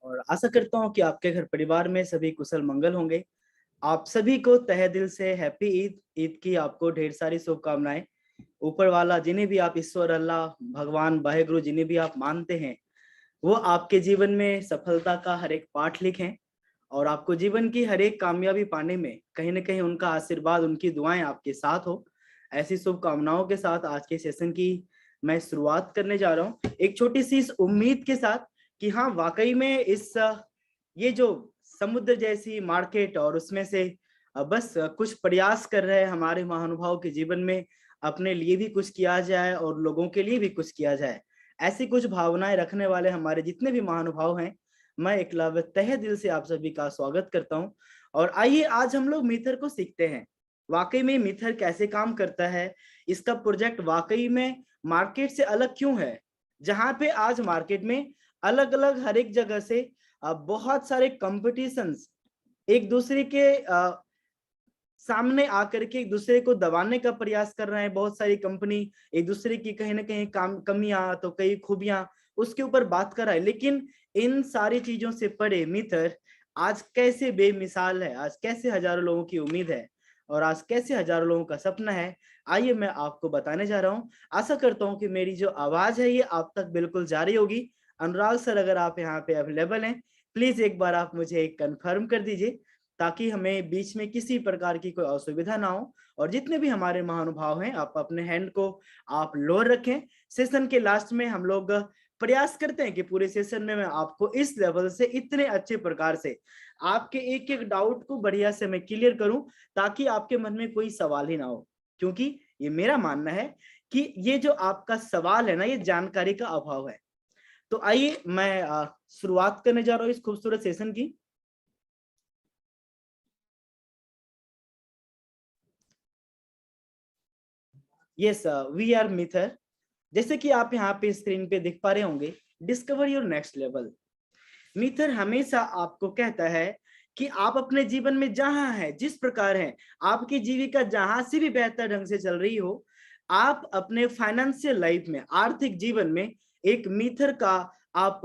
और आशा करता हूँ कि आपके घर परिवार में सभी कुशल मंगल होंगे। आप सभी को तहे दिल से हैप्पी ईद। ईद की आपको ढेर सारी शुभकामनाएं। ऊपर वाला जिन्हें भी आप ईश्वर, अल्लाह, भगवान, वाहेगुरु जिन्हें भी आप मानते हैं, वो आपके जीवन में सफलता का हर एक पाठ लिखें और आपको जीवन की हर एक कामयाबी पाने में कहीं ना कहीं उनका आशीर्वाद, उनकी दुआएं आपके साथ हो। ऐसी शुभकामनाओं के साथ आज के सेशन की मैं शुरुआत करने जा रहा हूँ, एक छोटी सी इस उम्मीद के साथ कि हाँ, वाकई में इस ये जो समुद्र जैसी मार्केट और उसमें से बस कुछ प्रयास कर रहे हैं हमारे महानुभाव के जीवन में, अपने लिए भी कुछ किया जाए और लोगों के लिए भी कुछ किया जाए। ऐसी कुछ भावनाएं रखने वाले हमारे जितने भी महानुभाव हैं, मैं एकलव्य तहे दिल से आप सभी का स्वागत करता हूं। और आइए आज हम लोग मीथर को सीखते हैं। वाकई में मीथर कैसे काम करता है, इसका प्रोजेक्ट वाकई में मार्केट से अलग क्यों है। जहां पे आज मार्केट में अलग अलग हर एक जगह से बहुत सारे कंपटीशंस एक दूसरे के सामने आकर के एक दूसरे को दबाने का प्रयास कर रहे हैं। बहुत सारी कंपनी एक दूसरे की कहीं ना कहीं काम कमियां तो कई खूबियां उसके ऊपर बात कर रहा है, लेकिन इन सारी चीजों से परे मित्र आज कैसे बेमिसाल है, आज कैसे हजारों लोगों की उम्मीद है और आज कैसे हजारों लोगों का सपना है, आइए मैं आपको बताने जा रहा हूँ। आशा करता हूँ कि मेरी जो आवाज है ये आप तक बिल्कुल जा रही होगी। अनुराग सर, अगर आप यहाँ पे अवेलेबल हैं, प्लीज एक बार आप मुझे कंफर्म कर दीजिए ताकि हमें बीच में किसी प्रकार की कोई असुविधा ना हो। और जितने भी हमारे महानुभाव हैं, आप अपने हैंड को आप लोअर रखें। सेशन के लास्ट में हम लोग प्रयास करते हैं कि पूरे सेशन में मैं आपको इस लेवल से इतने अच्छे प्रकार से आपके एक एक डाउट को बढ़िया से मैं क्लियर करूं ताकि आपके मन में कोई सवाल ही ना हो। क्योंकि ये मेरा मानना है कि ये जो आपका सवाल है ना, ये जानकारी का अभाव है। तो आइए मैं शुरुआत करने जा रहा हूँ इस खूबसूरत सेशन की। यस, वी आर मिथर। जैसे कि आप यहाँ पे स्क्रीन पे देख पा रहे होंगे, डिस्कवर योर नेक्स्ट लेवल। मिथर हमेशा आपको कहता है कि आप अपने जीवन में जहां हैं, जिस प्रकार हैं, आपकी जीविका जहां से भी बेहतर ढंग से चल रही हो, आप अपने फाइनेंशियल लाइफ में, आर्थिक जीवन में एक मिथर का आप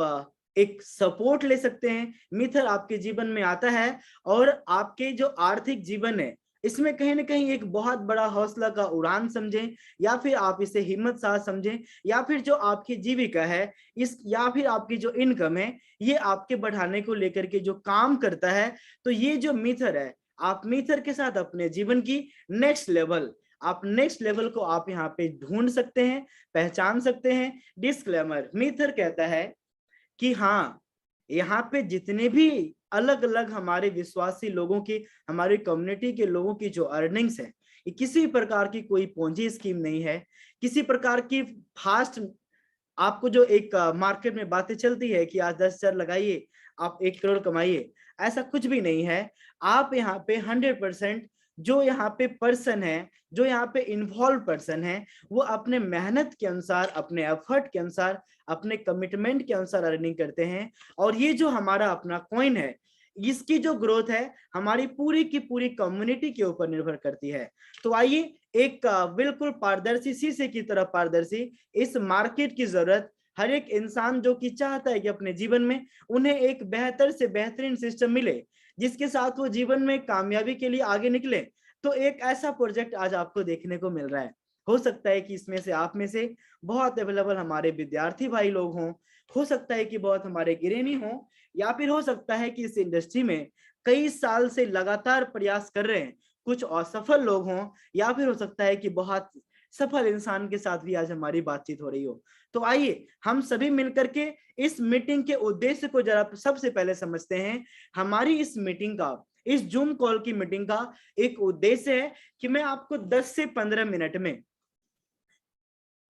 एक सपोर्ट ले सकते हैं। मिथर आपके जीवन में आता है और आपके जो आर्थिक जीवन है इसमें कहीं ना कहीं एक बहुत बड़ा हौसला का उड़ान समझें, या फिर आप इसे हिम्मत साथ समझें, या फिर जो आपकी जीविका है इस, या फिर आपकी जो इनकम है, ये आपके बढ़ाने को लेकर के जो काम करता है। तो ये जो मीथर है, आप मीथर के साथ अपने जीवन की नेक्स्ट लेवल, आप नेक्स्ट लेवल को आप यहाँ पे ढूंढ सकते हैं, पहचान सकते हैं। डिस्क्लेमर, मीथर कहता है कि हाँ, यहाँ पे जितने भी अलग अलग हमारे विश्वासी लोगों की, हमारी कम्युनिटी के लोगों की जो अर्निंग्स है, ये किसी प्रकार की कोई पूंजी स्कीम नहीं है, किसी प्रकार की फास्ट आपको जो एक मार्केट में बातें चलती है कि आज 10,000 लगाइए आप 1 करोड़ कमाइए, ऐसा कुछ भी नहीं है। आप यहाँ पे 100% जो यहाँ पे पर्सन है, जो यहाँ पे इन्वॉल्व पर्सन है, वो अपने मेहनत के अनुसार, अपने एफर्ट के अनुसार, अपने कमिटमेंट के अनुसार अर्निंग करते हैं। और ये जो हमारा अपना कॉइन है, इसकी जो ग्रोथ है हमारी पूरी की पूरी कम्युनिटी के ऊपर निर्भर करती है। तो आइए एक बिल्कुल पारदर्शी, शीशे की तरह पारदर्शी इस मार्केट की जरूरत हर एक इंसान जो कि चाहता है कि अपने जीवन में उन्हें एक बेहतर से बेहतरीन सिस्टम मिले जिसके साथ वो जीवन में कामयाबी के लिए आगे निकले, तो एक ऐसा प्रोजेक्ट आज आपको देखने को मिल रहा है। हो सकता है कि इसमें से आप में से बहुत अवेलेबल हमारे विद्यार्थी भाई लोग हों, हो सकता है कि बहुत हमारे गृहिणी हों, या फिर हो सकता है कि इस इंडस्ट्री में कई साल से लगातार प्रयास कर रहे हैं कुछ असफल लोग हों, या फिर हो सकता है कि बहुत सफल इंसान के साथ भी आज हमारी बातचीत हो रही हो। तो आइए हम सभी मिलकर के इस मीटिंग के उद्देश्य को जरा सबसे पहले समझते हैं। हमारी इस मीटिंग का, इस जूम कॉल की मीटिंग का एक उद्देश्य है कि मैं आपको 10 से 15 मिनट में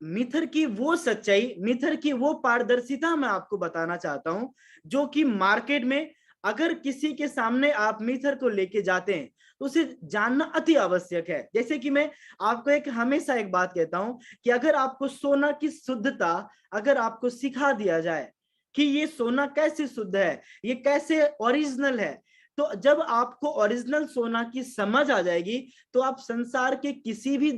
मिथर की वो सच्चाई, मिथर की वो पारदर्शिता मैं आपको बताना चाहता हूं, जो कि मार्केट में अगर किसी के सामने आप मिथर को लेके जाते हैं तो उसे जानना अति आवश्यक है। जैसे कि मैं आपको एक हमेशा एक बात कहता हूं कि अगर आपको सोना की शुद्धता अगर आपको सिखा दिया जाए कि ये सोना कैसे शुद्ध है, ये कैसे ओरिजिनल है, तो जब आपको ओरिजिनल सोना की समझ आ जाएगी तो आप संसार के किसी भी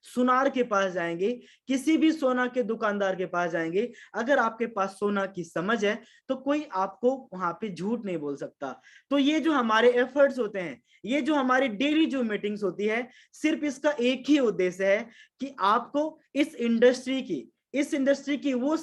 सुनार के पास जाएंगे, किसी भी सोना के दुकानदार के पास जाएंगे, अगर आपके पास सोना की समझ है तो कोई आपको वहां पे झूठ नहीं बोल सकता। तो ये जो हमारे एफर्ट्स होते हैं, ये जो हमारी डेली जो मीटिंग्स होती है, सिर्फ इसका एक ही उद्देश्य है कि आपको इस इंडस्ट्री की वो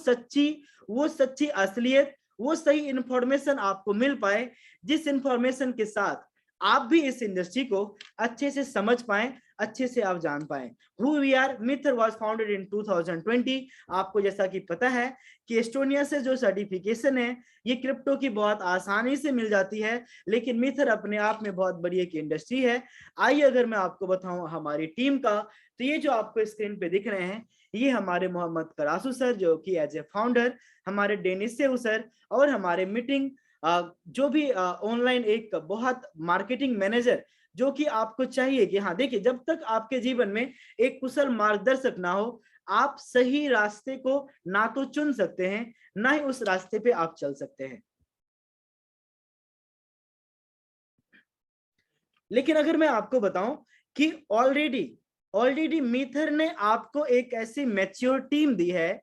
सच्ची असलियत, वो सही इंफॉर्मेशन आपको मिल पाए, जिस इंफॉर्मेशन के साथ आप भी इस इंडस्ट्री को अच्छे से समझ पाए, अच्छे से आप जान पाए। हु वी आर, मिथर वाज फाउंडेड इन 2020। आपको जैसा कि पता है कि एस्टोनिया से जो सर्टिफिकेशन है, ये क्रिप्टो की बहुत आसानी से मिल जाती है, लेकिन मिथर अपने आप में बहुत बड़ी एक इंडस्ट्री है। आइए अगर मैं आपको बताऊं हमारी टीम का, तो ये जो आपको स्क्रीन पे दिख रहे हैं, ये हमारे मोहम्मद करासू सर जो कि एज ए फाउंडर, हमारे डेनिस सेहू सर, और हमारे मीटिंग जो भी ऑनलाइन एक बहुत मार्केटिंग मैनेजर, जो कि आपको चाहिए कि हाँ देखिए, जब तक आपके जीवन में एक कुशल मार्गदर्शक ना हो, आप सही रास्ते को ना तो चुन सकते हैं, ना ही उस रास्ते पे आप चल सकते हैं। लेकिन अगर मैं आपको बताऊं कि ऑलरेडी मीथर ने आपको एक ऐसी मैच्योर टीम दी है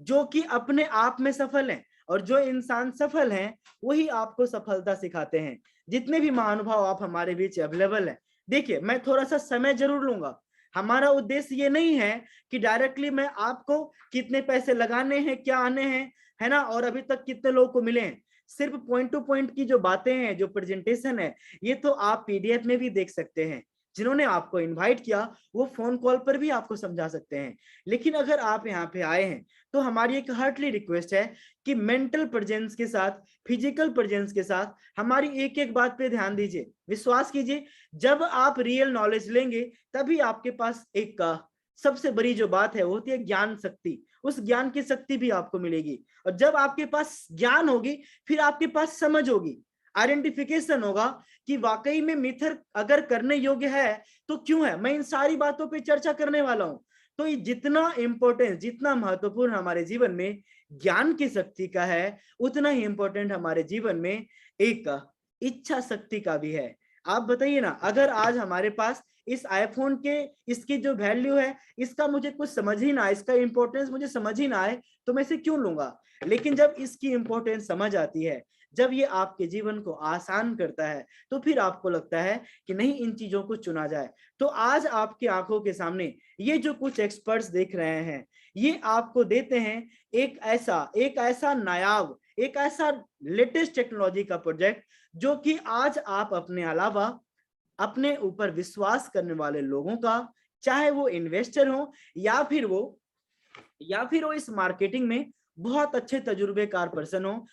जो कि अपने आप में सफल है, और जो इंसान सफल हैं वही आपको सफलता सिखाते हैं। जितने भी महानुभाव आप हमारे बीच अवेलेबल है, देखिए मैं थोड़ा सा समय जरूर लूंगा। हमारा उद्देश्य ये नहीं है कि डायरेक्टली मैं आपको कितने पैसे लगाने हैं, क्या आने हैं, है ना, और अभी तक कितने लोगों को मिले हैं। सिर्फ पॉइंट टू पॉइंट की जो बातें हैं, जो प्रेजेंटेशन है, ये तो आप पीडीएफ में भी देख सकते हैं। जिन्होंने आपको इनवाइट किया वो फोन कॉल पर भी आपको समझा सकते हैं। लेकिन अगर आप यहाँ पे आए हैं तो हमारी एक हार्टली रिक्वेस्ट है कि मेंटल प्रेजेंस के साथ, फिजिकल प्रेजेंस के साथ हमारी एक एक बात पे ध्यान दीजिए। विश्वास कीजिए, जब आप रियल नॉलेज लेंगे तभी आपके पास एक सबसे बड़ी जो बात है वो होती है ज्ञान शक्ति। उस ज्ञान की शक्ति भी आपको मिलेगी, और जब आपके पास ज्ञान होगी फिर आपके पास समझ होगी, आइडेंटिफिकेशन होगा कि वाकई में मिथर अगर करने योग्य है तो क्यों है। मैं इन सारी बातों पे चर्चा करने वाला हूं। तो ये जितना इंपॉर्टेंस, जितना महत्वपूर्ण हमारे जीवन में ज्ञान की शक्ति का है, उतना ही इंपॉर्टेंट हमारे जीवन में एक इच्छा शक्ति का भी है। आप बताइए ना, अगर आज हमारे पास इस आईफोन के इसकी जो वैल्यू है, इसका मुझे कुछ समझ ही ना आए, इसका इंपॉर्टेंस मुझे समझ ही ना आए, तो मैं इसे क्यों लूंगा। लेकिन जब इसकी इंपॉर्टेंस समझ आती है, जब ये आपके जीवन को आसान करता है, तो फिर आपको लगता है कि नहीं, इन चीजों को चुना जाए। तो आज आपकी आंखों के सामने ये जो कुछ एक्सपर्ट्स देख रहे हैं, ये आपको देते हैं एक ऐसा नायाब, एक ऐसा लेटेस्ट टेक्नोलॉजी का प्रोजेक्ट, जो कि आज आप अपने अलावा अपने ऊपर विश्वास करने वाले लोगों का, चाहे वो इन्वेस्टर हो या फिर वो इस मार्केटिंग में बहुत अच्छे तजुर्बेकार पर्सन हो,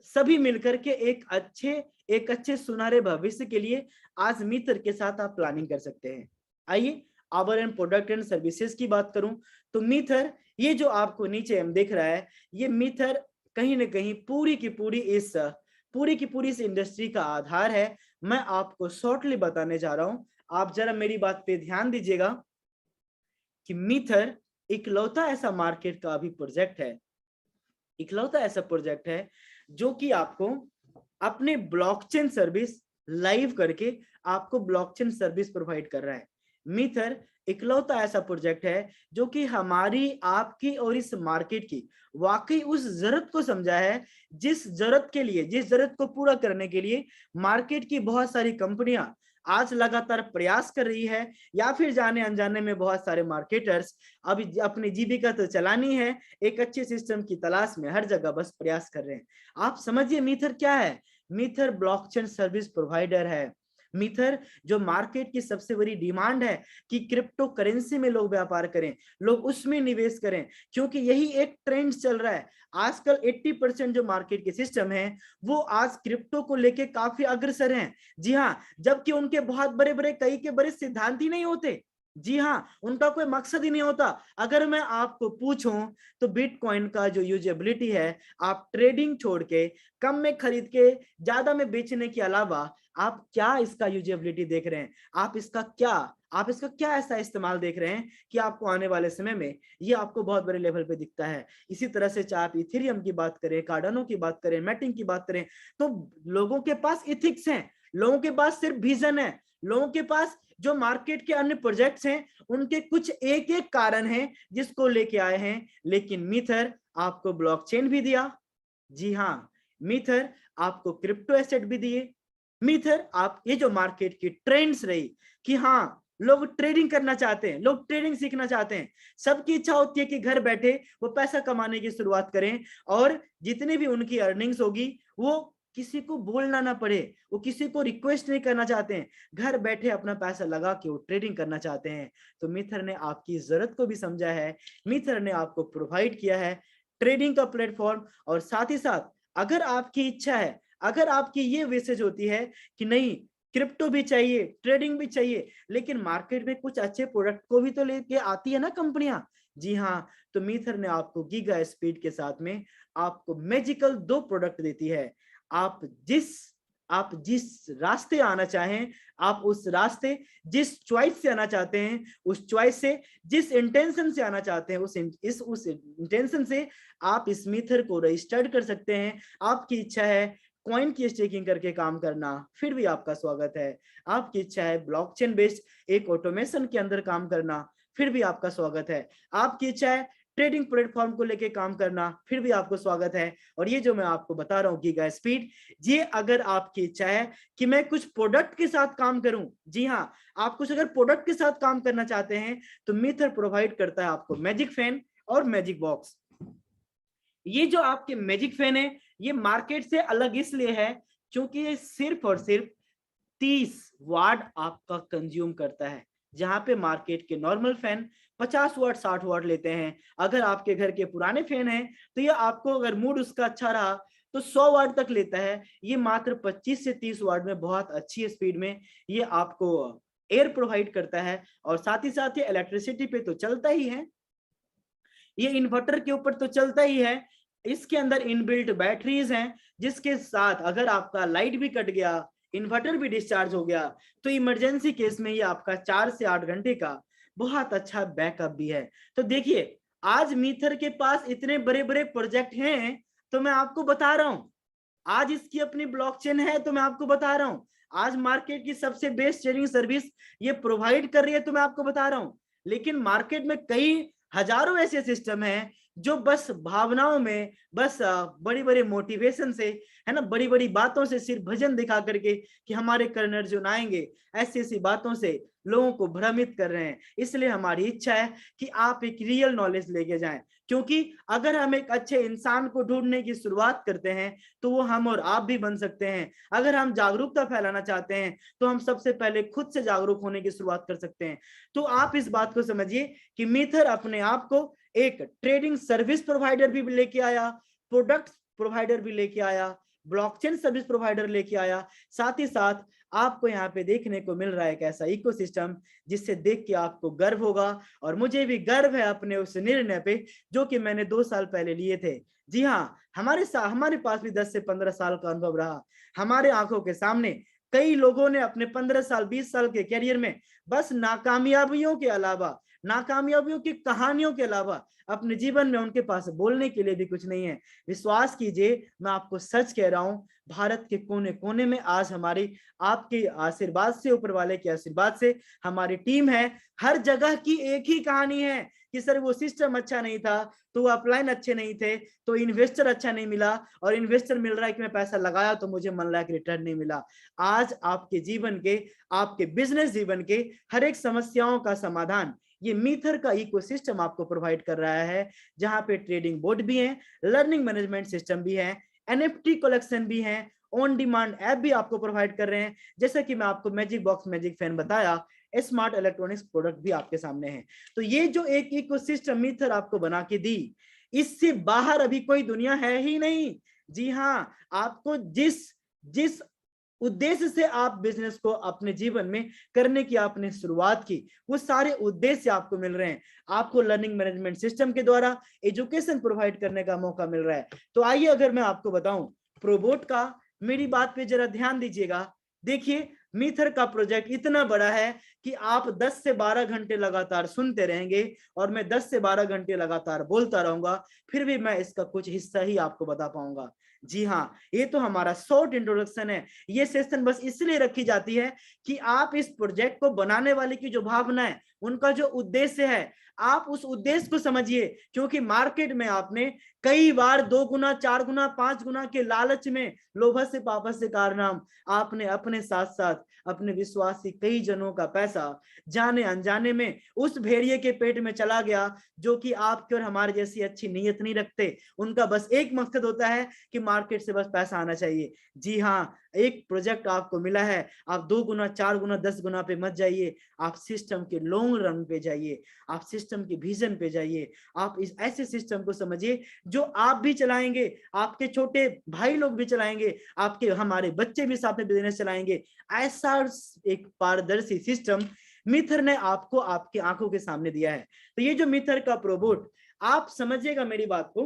सभी मिलकर के एक अच्छे सुनहरे भविष्य के लिए आज मित्र के साथ आप प्लानिंग कर सकते हैं। आइए our and product and services की बात करूं तो मिथर, ये जो आपको नीचे हम देख रहा है, ये मिथर कहीं ना कहीं पूरी की पूरी इस इंडस्ट्री का आधार है। मैं आपको शॉर्टली बताने जा रहा हूं, आप जरा मेरी बात पे ध्यान दीजिएगा कि मिथर इकलौता ऐसा मार्केट का अभी प्रोजेक्ट है, इकलौता ऐसा प्रोजेक्ट है जो कि आपको अपने ब्लॉकचेन सर्विस लाइव करके आपको ब्लॉकचेन सर्विस प्रोवाइड कर रहा है। मिथर इकलौता ऐसा प्रोजेक्ट है जो कि हमारी, आपकी और इस मार्केट की वाकई उस जरूरत को समझा है, जिस जरूरत को पूरा करने के लिए मार्केट की बहुत सारी कंपनियां आज लगातार प्रयास कर रही है, या फिर जाने अनजाने में बहुत सारे मार्केटर्स अभी अपनी जीविका तो चलानी है, एक अच्छे सिस्टम की तलाश में हर जगह बस प्रयास कर रहे हैं। आप समझिए मिथर क्या है। मिथर ब्लॉकचेन सर्विस प्रोवाइडर है। मिथर जो मार्केट की सबसे बड़ी डिमांड है कि क्रिप्टो करेंसी में लोग व्यापार करें, लोग उसमें निवेश करें, क्योंकि यही एक ट्रेंड चल रहा है। आजकल 80% जो मार्केट के सिस्टम है वो आज क्रिप्टो को लेके काफी अग्रसर हैं। जी हाँ, जबकि उनके बहुत बड़े बड़े कई के बड़े सिद्धांत ही नहीं होते। जी हाँ, उनका कोई मकसद ही नहीं होता। अगर मैं आपको पूछूं तो बिटकॉइन का जो यूजेबिलिटी है, आप ट्रेडिंग छोड़ के कम में खरीद के ज्यादा में बेचने के अलावा आप क्या इसका यूजेबिलिटी देख रहे हैं, आप इसका क्या ऐसा इस्तेमाल देख रहे हैं कि आपको आने वाले समय में ये आपको बहुत बड़े लेवल पे दिखता है। इसी तरह से चाहे आप इथेरियम की बात करें, कार्डानो की बात करें, मैटिंग की बात करें, तो लोगों के पास इथिक्स हैं, लोगों के पास सिर्फ विजन है, लोगों के पास जो मार्केट के अन्य प्रोजेक्ट्स हैं उनके कुछ एक एक कारण हैं जिसको लेके आए हैं, लेकिन मीथर आपको ब्लॉकचेन भी दिया। जी हाँ, मीथर आपको क्रिप्टो एसेट भी दिए। मीथर आप ये जो मार्केट की ट्रेंड्स रही कि हाँ लोग ट्रेडिंग करना चाहते हैं, लोग ट्रेडिंग सीखना चाहते हैं, सबकी इच्छा होती है कि घर बैठे वो पैसा कमाने की शुरुआत करें और जितनी भी उनकी अर्निंग्स होगी वो किसी को बोलना ना पड़े, वो किसी को रिक्वेस्ट नहीं करना चाहते हैं, घर बैठे अपना पैसा लगा के वो ट्रेडिंग करना चाहते हैं। तो मीथर ने आपकी जरूरत को भी समझा है, मीथर ने आपको प्रोवाइड किया है ट्रेडिंग का प्लेटफॉर्म। और साथ ही साथ अगर आपकी इच्छा है, अगर आपकी ये विशेष होती है कि नहीं क्रिप्टो भी चाहिए, ट्रेडिंग भी चाहिए, लेकिन मार्केट में कुछ अच्छे प्रोडक्ट को भी तो लेके आती है ना कंपनियां। जी हाँ, तो मीथर ने आपको गीगा स्पीड के साथ में आपको मैजिकल 2 प्रोडक्ट देती है। आप जिस रास्ते आना चाहें, आप उस रास्ते जिस चॉइस से आना चाहते हैं, उस चॉइस से जिस इंटेंशन से आना चाहते हैं, उस इंटेंशन से आप इस मीथर को रजिस्टर्ड कर सकते हैं। आपकी इच्छा है कॉइन की स्टेकिंग करके काम करना, फिर भी आपका स्वागत है। आपकी इच्छा है ब्लॉकचेन बेस्ड एक ऑटोमेशन के अंदर काम करना, फिर भी आपका स्वागत है। आपकी इच्छा है ट्रेडिंग प्लेटफॉर्म को लेके काम करना, फिर भी आपको स्वागत है। और ये जो मैं आपको बता रहा हूँ गीगा स्पीड, ये अगर आपकी इच्छा है कि मैं कुछ प्रोडक्ट के साथ काम करूं, जी हाँ, आप कुछ अगर प्रोडक्ट के साथ काम करना चाहते हैं तो मीथर प्रोवाइड करता है आपको मैजिक फैन और मैजिक बॉक्स। ये जो आपके मैजिक फैन है ये मार्केट से अलग इसलिए है क्योंकि ये सिर्फ और सिर्फ 30 वाट आपका कंज्यूम करता है, जहां पे मार्केट के नॉर्मल फैन 50 वाट 60 वाट लेते हैं। अगर आपके घर के पुराने फैन हैं तो ये आपको अगर मूड उसका अच्छा रहा तो 100 वाट तक लेता है। ये मात्र 25 से 30 वाट में बहुत अच्छी स्पीड में ये आपको एयर प्रोवाइड करता है। और साथ ही साथ ये इलेक्ट्रिसिटी पे तो चलता ही है, ये इन्वर्टर के ऊपर तो चलता ही है। इसके अंदर इनबिल्ट बैटरीज हैं जिसके साथ अगर आपका लाइट भी कट गया, इन्वर्टर भी डिस्चार्ज हो गया, तो इमरजेंसी केस में ये आपका 4 से 8 घंटे का बहुत अच्छा बैकअप भी है। तो देखिए आज मीथर के पास इतने बड़े बड़े प्रोजेक्ट हैं तो मैं आपको बता रहा हूं, आज इसकी अपनी ब्लॉकचेन है तो मैं आपको बता रहा हूं, आज मार्केट की सबसे बेस्ट ट्रेडिंग सर्विस ये प्रोवाइड कर रही है तो मैं आपको बता रहा हूं। लेकिन मार्केट में कई हजारों ऐसे सिस्टम हैं जो बस भावनाओं में, बस बड़ी बड़ी मोटिवेशन से, है ना, बड़ी बड़ी बातों से, सिर्फ भजन दिखा करके कि हमारे कर्नर जो आएंगे, ऐसी ऐसी बातों से लोगों को भ्रमित कर रहे हैं। इसलिए हमारी इच्छा है कि आप एक रियल नॉलेज लेके जाएं, क्योंकि अगर हम एक अच्छे इंसान को ढूंढने की शुरुआत करते हैं तो वो हम और आप भी बन सकते हैं। अगर हम जागरूकता फैलाना चाहते हैं तो हम सबसे पहले खुद से जागरूक होने की शुरुआत कर सकते हैं। तो आप इस बात को समझिए कि मीथर अपने आप को एक ट्रेडिंग सर्विस प्रोवाइडर भी लेके आया, प्रोडक्ट प्रोवाइडर भी लेके आया, ब्लॉकचेन सर्विस प्रोवाइडर लेके आया। साथ ही साथ आपको यहाँ पे देखने को मिल रहा है एक ऐसा इकोसिस्टम जिससे देख के आपको गर्व होगा। और मुझे भी गर्व है अपने उस निर्णय पे जो कि मैंने 2 साल पहले लिए थे। जी हाँ, हमारे पास भी 10 से 15 साल का अनुभव रहा। हमारे आंखों के सामने कई लोगों ने अपने 15 साल 20 साल के कैरियर में बस नाकामयाबियों के अलावा, नाकामयाबियों की कहानियों के अलावा अपने जीवन में उनके पास बोलने के लिए भी कुछ नहीं है। विश्वास कीजिए, मैं आपको सच कह रहा हूं, भारत के कोने कोने में आज हमारी आपके आशीर्वाद से, ऊपर वाले के आशीर्वाद से हमारी टीम है। हर जगह की एक ही कहानी है कि सर वो सिस्टम अच्छा नहीं था, तो वो अपलाइन अच्छे नहीं थे, तो इन्वेस्टर अच्छा नहीं मिला, और इन्वेस्टर मिल रहा है कि मैं पैसा लगाया तो मुझे मन लायक रिटर्न नहीं मिला। आज आपके जीवन के, आपके बिजनेस जीवन के हर एक समस्याओं का समाधान ये मीथर का इकोसिस्टम आपको प्रोवाइड कर रहा है, जहां पे ट्रेडिंग बोर्ड भी है, लर्निंग मैनेजमेंट सिस्टम भी है, एनएफटी कलेक्शन भी है, ऑन डिमांड ऐप भी आपको प्रोवाइड कर रहे हैं। जैसा कि मैं आपको मैजिक बॉक्स, मैजिक फैन बताया, स्मार्ट इलेक्ट्रॉनिक्स प्रोडक्ट भी आपके सामने है। तो ये जो एक इकोसिस्टम मीथर आपको बना के दी, इससे बाहर अभी कोई दुनिया है ही नहीं। जी हाँ, आपको जिस जिस उद्देश्य से आप बिजनेस को अपने जीवन में करने की आपने शुरुआत की, वो सारे उद्देश्य आपको मिल रहे हैं। आपको लर्निंग मैनेजमेंट सिस्टम के द्वारा एजुकेशन प्रोवाइड करने का मौका मिल रहा है। तो आइए अगर मैं आपको बताऊं प्रोबोट का, मेरी बात पे जरा ध्यान दीजिएगा। देखिए मीथर का प्रोजेक्ट इतना बड़ा है कि आप 10 से 12 घंटे लगातार सुनते रहेंगे और मैं 10 से 12 घंटे लगातार बोलता रहूंगा, फिर भी मैं इसका कुछ हिस्सा ही आपको बता पाऊंगा। जी हाँ, ये तो हमारा शॉर्ट इंट्रोडक्शन है। ये सेशन बस इसलिए रखी जाती है कि आप इस प्रोजेक्ट को बनाने वाले की जो भावना है, उनका जो उद्देश्य है, आप उस उद्देश्य को समझिए। क्योंकि मार्केट में आपने कई बार 2 गुना, 4 गुना, 5 गुना के लालच में, लोभ से पाप से कारनाम, आपने अपने साथ साथ अपने विश्वासी कई जनों का पैसा जाने अनजाने में उस भेड़िए के पेट में चला गया, जो कि आपके और हमारे जैसी अच्छी नीयत नहीं रखते। उनका बस एक मकसद होता है कि मार्केट से बस पैसा आना चाहिए। जी हाँ, एक प्रोजेक्ट आपको मिला है, आप 2 गुना, 4 गुना, 10 गुना पे मत जाइए, आप सिस्टम के लॉन्ग रन पे जाइए, आप सिस्टम के विजन पे जाइए। आप इस ऐसे सिस्टम को समझिए जो आप भी चलाएंगे, आपके छोटे भाई लोग भी चलाएंगे, आपके हमारे बच्चे भी साथ में बिजनेस चलाएंगे। ऐसा एक पारदर्शी सिस्टम मीथर ने आपको आपकी आंखों के सामने दिया है। तो ये जो मीथर का प्रोबोट, आप समझिएगा मेरी बात को,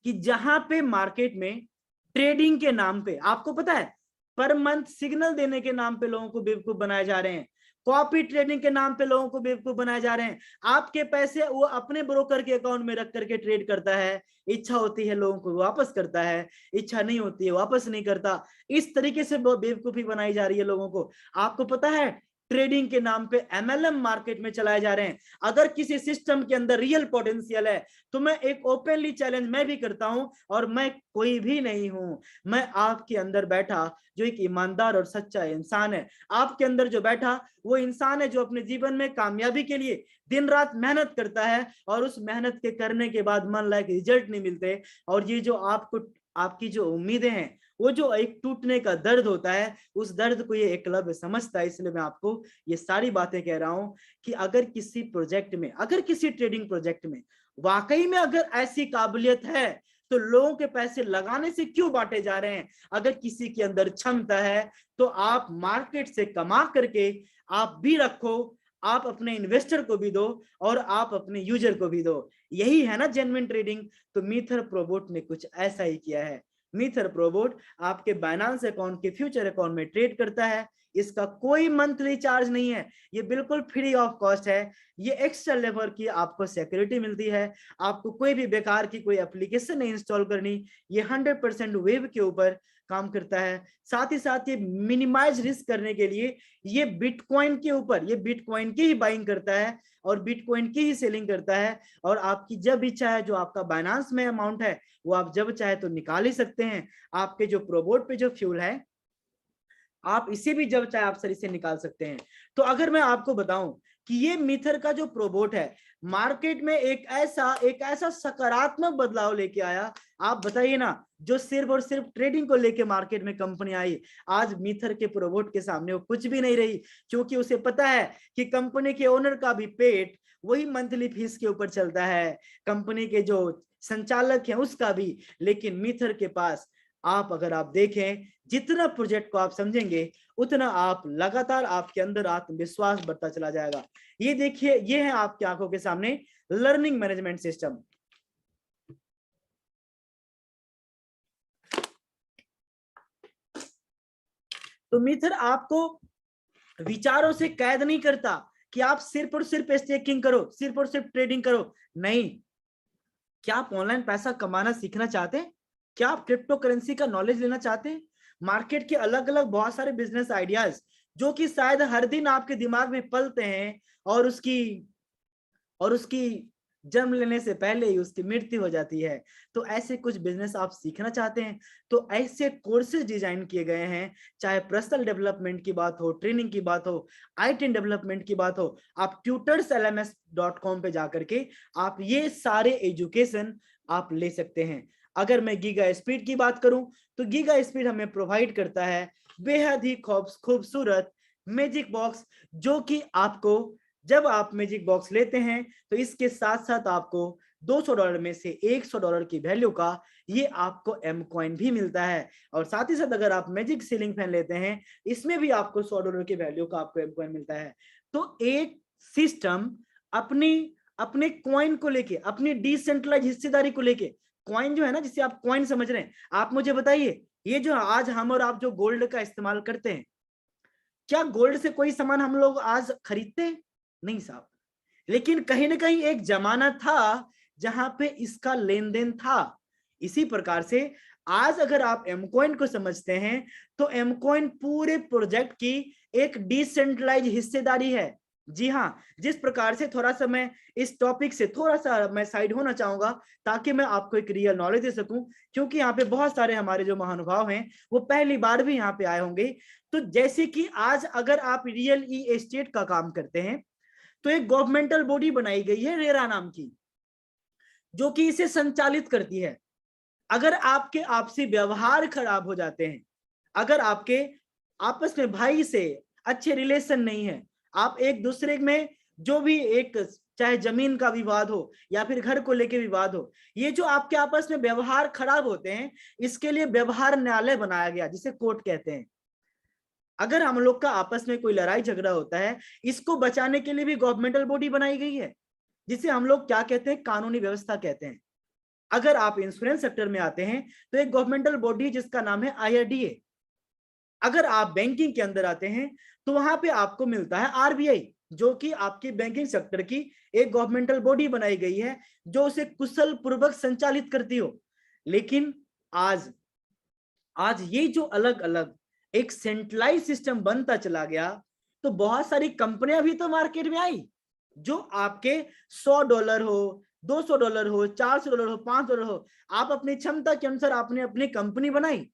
कि जहां पे मार्केट में ट्रेडिंग के नाम पे, आपको पता है, पर मंथ सिग्नल देने के नाम पे लोगों को बेवकूफ बनाए जा रहे हैं, कॉपी ट्रेडिंग के नाम पे लोगों को बेवकूफ बनाए जा रहे हैं। आपके पैसे वो अपने ब्रोकर के अकाउंट में रख करके ट्रेड करता है, इच्छा होती है लोगों को वापस करता है, इच्छा नहीं होती है वापस नहीं करता। इस तरीके से बेवकूफी बनाई जा रही है लोगों को। आपको पता है, ट्रेडिंग के नाम पे एमएलएम मार्केट में चलाए जा रहे हैं। अगर किसी सिस्टम के अंदर रियल पोटेंशियल है तो मैं एक ओपनली चैलेंज मैं भी करता हूं, और मैं कोई भी नहीं हूं, मैं आपके अंदर बैठा जो एक ईमानदार और सच्चा इंसान है, आपके अंदर जो बैठा वो इंसान है जो अपने जीवन में कामयाबी के लिए दिन रात मेहनत करता है, और उस मेहनत के करने के बाद मन लायक रिजल्ट नहीं मिलते। और ये जो आपको आपकी जो उम्मीदें हैं, वो जो एक टूटने का दर्द होता है, उस दर्द को ये एकलव्य समझता है। इसलिए मैं आपको ये सारी बातें कह रहा हूं कि अगर किसी प्रोजेक्ट में, अगर किसी ट्रेडिंग प्रोजेक्ट में वाकई में अगर ऐसी काबिलियत है, तो लोगों के पैसे लगाने से क्यों बांटे जा रहे हैं? अगर किसी के अंदर क्षमता है तो आप मार्केट से कमा करके आप भी रखो, आप अपने इन्वेस्टर को भी दो, और आप अपने यूजर को भी दो। यही है ना जेन्युइन ट्रेडिंग। तो मीथर प्रोबोट ने कुछ ऐसा ही किया है। मीथर प्रोबोट आपके बाइनेंस अकाउंट के फ्यूचर अकाउंट में ट्रेड करता है। इसका कोई मंथली चार्ज नहीं है, ये बिल्कुल फ्री ऑफ कॉस्ट है। ये एक्स्ट्रा लेवल की आपको सिक्योरिटी मिलती है, आपको कोई भी बेकार की कोई एप्लीकेशन नहीं इंस्टॉल करनी। ये 100% वेब के ऊपर काम करता है। साथ ही साथ ये मिनिमाइज रिस्क करने के लिए ये बिटकॉइन के ऊपर, ये बिटकॉइन की ही बाइंग करता है और बिटकॉइन की ही सेलिंग करता है। और आपकी जब इच्छा है, जो आपका बाइनेंस में अमाउंट है वो आप जब चाहे तो निकाल ही सकते हैं। आपके जो प्रोबोट पे जो फ्यूल है, आप इसे भी जब चाहे आप सर इसे निकाल सकते हैं। तो अगर मैं आपको बताऊं कि ये मीथर का जो प्रोबोट है मार्केट में एक ऐसा सकारात्मक बदलाव लेके आया, आप बताइए ना, जो सिर्फ और सिर्फ ट्रेडिंग को लेके मार्केट में कंपनी आई, आज मीथर के प्रोबोट के सामने वो कुछ भी नहीं रही। क्योंकि उसे पता है कि कंपनी के ओनर का भी पेट वही मंथली फीस के ऊपर चलता है, कंपनी के जो संचालक हैं उसका भी। लेकिन मीथर के पास, आप अगर आप देखें, जितना प्रोजेक्ट को आप समझेंगे उतना आप लगातार आपके अंदर आत्मविश्वास बढ़ता चला जाएगा। ये देखिए, ये है आपकी आंखों के सामने लर्निंग मैनेजमेंट सिस्टम। तो मीथर आपको विचारों से कैद नहीं करता कि आप सिर्फ और सिर्फ स्टेकिंग करो, सिर्फ और सिर्फ ट्रेडिंग करो। नहीं, क्या आप ऑनलाइन पैसा कमाना सीखना चाहते हैं? क्या आप क्रिप्टो करेंसी का नॉलेज लेना चाहते हैं? मार्केट के अलग अलग बहुत सारे बिजनेस आइडियाज जो कि शायद हर दिन आपके दिमाग में पलते हैं, और उसकी जन्म लेने से पहले ही उसकी मृत्यु हो जाती है। तो ऐसे कुछ बिजनेस आप सीखना चाहते हैं तो ऐसे कोर्सेज डिजाइन किए गए हैं, चाहे पर्सनल डेवलपमेंट की बात हो, ट्रेनिंग की बात हो, आईटी डेवलपमेंट की बात हो, आप tutorslms.com पे जाकर के आप ये सारे एजुकेशन आप ले सकते हैं। अगर मैं गीगा स्पीड की बात करूं तो गीगा स्पीड हमें प्रोवाइड करता है बेहद ही खूबसूरत मैजिक बॉक्स, जो कि आपको जब आप मैजिक बॉक्स लेते हैं तो इसके साथ साथ आपको $200 में से $100 की वैल्यू का ये आपको एम कॉइन भी मिलता है। और साथ ही साथ अगर आप मैजिक सीलिंग फैन लेते हैं, इसमें भी आपको $100 की वैल्यू का आपको एम कॉइन मिलता है। तो एक सिस्टम अपने कॉइन को लेके, अपनी डिसेंट्रलाइज हिस्सेदारी को लेके, कॉइन जो है ना, जिसे आप कॉइन समझ रहे हैं, आप मुझे बताइए, ये जो आज हम और आप जो गोल्ड का इस्तेमाल करते हैं, क्या गोल्ड से कोई सामान हम लोग आज खरीदते हैं? नहीं साहब। लेकिन कहीं ना कहीं एक जमाना था जहां पे इसका लेन देन था। इसी प्रकार से आज अगर आप एमकॉइन को समझते हैं तो एमकॉइन पूरे प्रोजेक्ट की एक डिसेंट्रलाइज हिस्सेदारी है। जी हाँ, जिस प्रकार से थोड़ा सा मैं इस टॉपिक से थोड़ा सा मैं साइड होना चाहूंगा ताकि मैं आपको एक रियल नॉलेज दे सकूं, क्योंकि यहाँ पे बहुत सारे हमारे जो महानुभाव हैं वो पहली बार भी यहाँ पे आए होंगे। तो जैसे कि आज अगर आप रियल ई एस्टेट का काम करते हैं तो एक गवर्नमेंटल बॉडी बनाई गई है रेरा नाम की, जो कि इसे संचालित करती है। अगर आपके आपसी व्यवहार खराब हो जाते हैं, अगर आपके आपस में भाई से अच्छे रिलेशन नहीं है, आप एक दूसरे में जो भी एक चाहे जमीन का विवाद हो या फिर घर को लेके विवाद हो, ये जो आपके आपस में व्यवहार खराब होते हैं, इसके लिए व्यवहार न्यायालय बनाया गया जिसे कोर्ट कहते हैं। अगर हम लोग का आपस में कोई लड़ाई झगड़ा होता है, इसको बचाने के लिए भी गवर्नमेंटल बॉडी बनाई गई है जिसे हम लोग क्या कहते हैं, कानूनी व्यवस्था कहते हैं। अगर आप इंश्योरेंस सेक्टर में आते हैं तो एक गवर्नमेंटल बॉडी जिसका नाम है आईआरडीए। अगर आप बैंकिंग के अंदर आते हैं तो वहां पे आपको मिलता है आरबीआई, जो कि आपकी बैंकिंग सेक्टर की एक गवर्नमेंटल बॉडी बनाई गई है जो उसे कुशल पूर्वक संचालित करती हो। लेकिन आज आज ये जो अलग अलग एक सेंट्रलाइज सिस्टम बनता चला गया, तो बहुत सारी कंपनियां भी तो मार्केट में आई जो आपके $100 हो, $200 हो, $400 हो, $500 हो, आप अपनी क्षमता के अनुसार आपने अपनी कंपनी बनाई,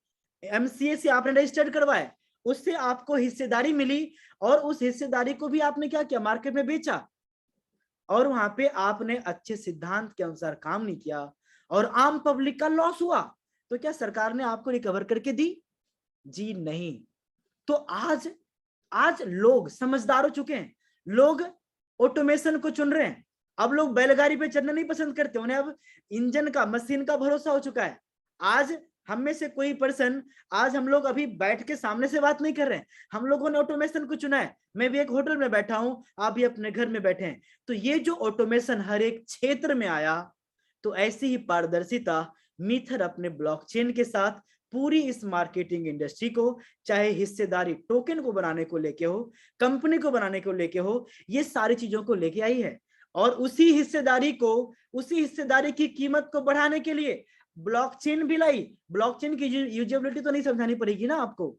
एमसीए से आपने रजिस्टर्ड करवाया, उससे आपको हिस्सेदारी मिली और उस हिस्सेदारी को भी आपने क्या किया, मार्केट में बेचा। और वहां पे आपने अच्छे सिद्धांत के अनुसार काम नहीं किया और आम पब्लिक का लॉस हुआ, तो क्या सरकार ने आपको रिकवर करके दी? जी नहीं। तो आज आज लोग समझदार हो चुके हैं, लोग ऑटोमेशन को चुन रहे हैं। अब लोग बैलगाड़ी पे चढ़ना नहीं पसंद करते, उन्हें अब इंजन का, मशीन का भरोसा हो चुका है। आज हम में से कोई पर्सन, आज हम लोग अभी बैठ के सामने से बात नहीं कर रहे हैं, हम लोगों ने ऑटोमेशन को चुना है। मैं भी एक होटल में बैठा हूं, आप भी अपने घर में बैठे हैं। तो ये जो ऑटोमेशन हर एक क्षेत्र में आया, तो ऐसी ही पारदर्शिता मीथर अपने ब्लॉकचेन के साथ पूरी इस मार्केटिंग इंडस्ट्री को, चाहे हिस्सेदारी टोकन को बनाने को लेके हो, कंपनी को बनाने को लेके हो, ये सारी चीजों को लेके आई है। और उसी हिस्सेदारी की कीमत को बढ़ाने के लिए ब्लॉकचेन भी लाई। ब्लॉकचेन की यूजेबिलिटी तो नहीं समझानी पड़ेगी ना आपको,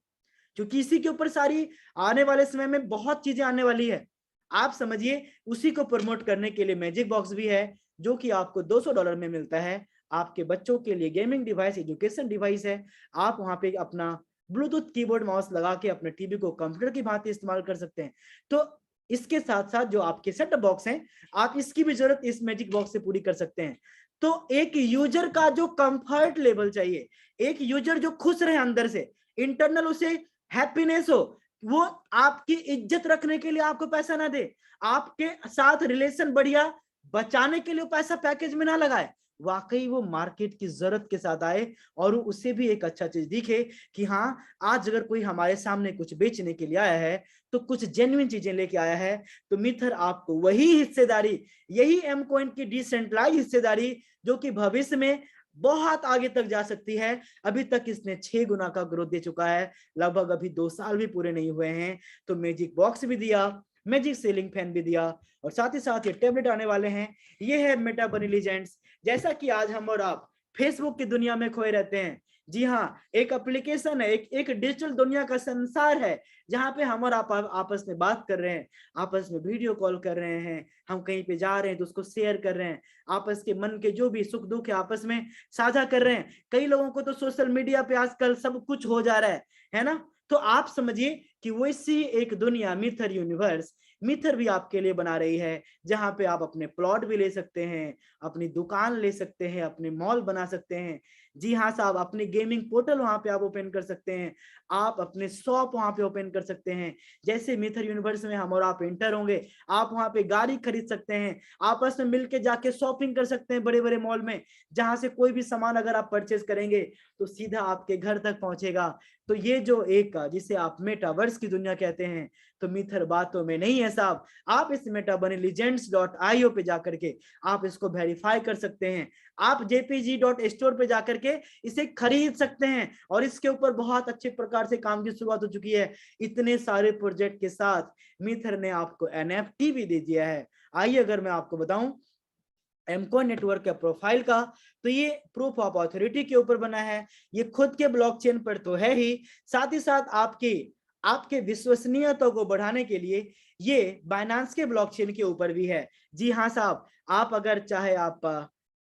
क्योंकि इसी के ऊपर सारी आने वाले समय में बहुत चीजें आने वाली है। आप समझिए, उसी को प्रमोट करने के लिए मैजिक बॉक्स भी है, जो कि आपको $200 में मिलता है। आपके बच्चों के लिए गेमिंग डिवाइस, एजुकेशन डिवाइस है। आप वहां पे अपना ब्लूटूथ कीबोर्ड माउस लगा के अपने टीवी को कंप्यूटर की भांति इस्तेमाल कर सकते हैं। तो इसके साथ साथ जो आपके सेट टॉप बॉक्स हैं, आप इसकी भी जरूरत इस मैजिक बॉक्स से पूरी कर सकते हैं। तो एक यूजर का जो कंफर्ट लेवल चाहिए, एक यूजर जो खुश रहे अंदर से, इंटरनल उसे हैप्पीनेस हो, वो आपकी इज्जत रखने के लिए आपको पैसा ना दे, आपके साथ रिलेशन बढ़िया बचाने के लिए पैसा पैकेज में ना लगाए, वाकई वो मार्केट की जरूरत के साथ आए और उससे भी एक अच्छा चीज दिखे कि हाँ, आज अगर कोई हमारे सामने कुछ बेचने के लिए आया है तो कुछ जेन्युइन चीजें लेके आया है। तो मिथर आपको वही हिस्सेदारी, यही एमकॉइन की डिसेंट्रलाइज हिस्सेदारी, जो कि भविष्य में बहुत आगे तक जा सकती है। अभी तक इसने 6 गुना का ग्रोथ दे चुका है, लगभग अभी 2 साल भी पूरे नहीं हुए हैं। तो मैजिक बॉक्स भी दिया, मैजिक सीलिंग फैन भी दिया, और साथ ही साथ ये टैबलेट आने वाले हैं। ये है मेटा बनी लीजेंड्स। जैसा कि आज हम और आप फेसबुक की दुनिया में खोए रहते हैं, जी हाँ, एक एप्लीकेशन है, एक डिजिटल दुनिया का संसार है जहां पे हम और आप आपस में बात कर रहे हैं, आपस में वीडियो कॉल कर रहे हैं, हम कहीं पे जा रहे हैं तो उसको शेयर कर रहे हैं, आपस के मन के जो भी सुख दुख है आपस में साझा कर रहे हैं। कई लोगों को तो सोशल मीडिया पे आजकल सब कुछ हो जा रहा है ना। तो आप समझिए कि वैसी एक दुनिया मिथर यूनिवर्स, मिथर भी आपके लिए बना रही है, जहां पे आप अपने प्लॉट भी ले सकते हैं, अपनी दुकान ले सकते हैं, अपने मॉल बना सकते हैं। जी हाँ साहब, अपने गेमिंग पोर्टल वहां पे आप ओपन कर सकते हैं, आप अपने शॉप वहां पे ओपन कर सकते हैं। जैसे मिथर यूनिवर्स में हम और आप एंटर होंगे, आप वहां पे गाड़ी खरीद सकते हैं, आपस में मिलके जाके शॉपिंग कर सकते हैं बड़े बड़े मॉल में, जहां से कोई भी सामान अगर आप परचेज करेंगे तो सीधा आपके घर तक पहुंचेगा। तो ये जो एक जिसे आप मेटावर्स की दुनिया कहते हैं, तो मिथर बातों में नहीं है साहब। आप इस metamoneylegends.io पे जाकर के आप इसको वेरीफाई कर सकते हैं। आप jpg.store पे जाकर के इसे खरीद सकते हैं और इसके ऊपर बहुत अच्छे प्रकार से काम की शुरुआत हो चुकी है। इतने सारे प्रोजेक्ट के साथ मिथर ने आपको NFT भी दे दिया है। आइए अगर मैं आपको बताऊं एमकॉइन नेटवर्क के प्रोफाइल का, तो ये प्रूफ ऑफ ऑथोरिटी के ऊपर बना है। ये खुद के ब्लॉकचेन पर तो है ही, साथ ही साथ आपके विश्वसनीयता को बढ़ाने के लिए ये बाइनेंस के ब्लॉकचेन के ऊपर भी है। जी हाँ साहब, आप अगर चाहे आप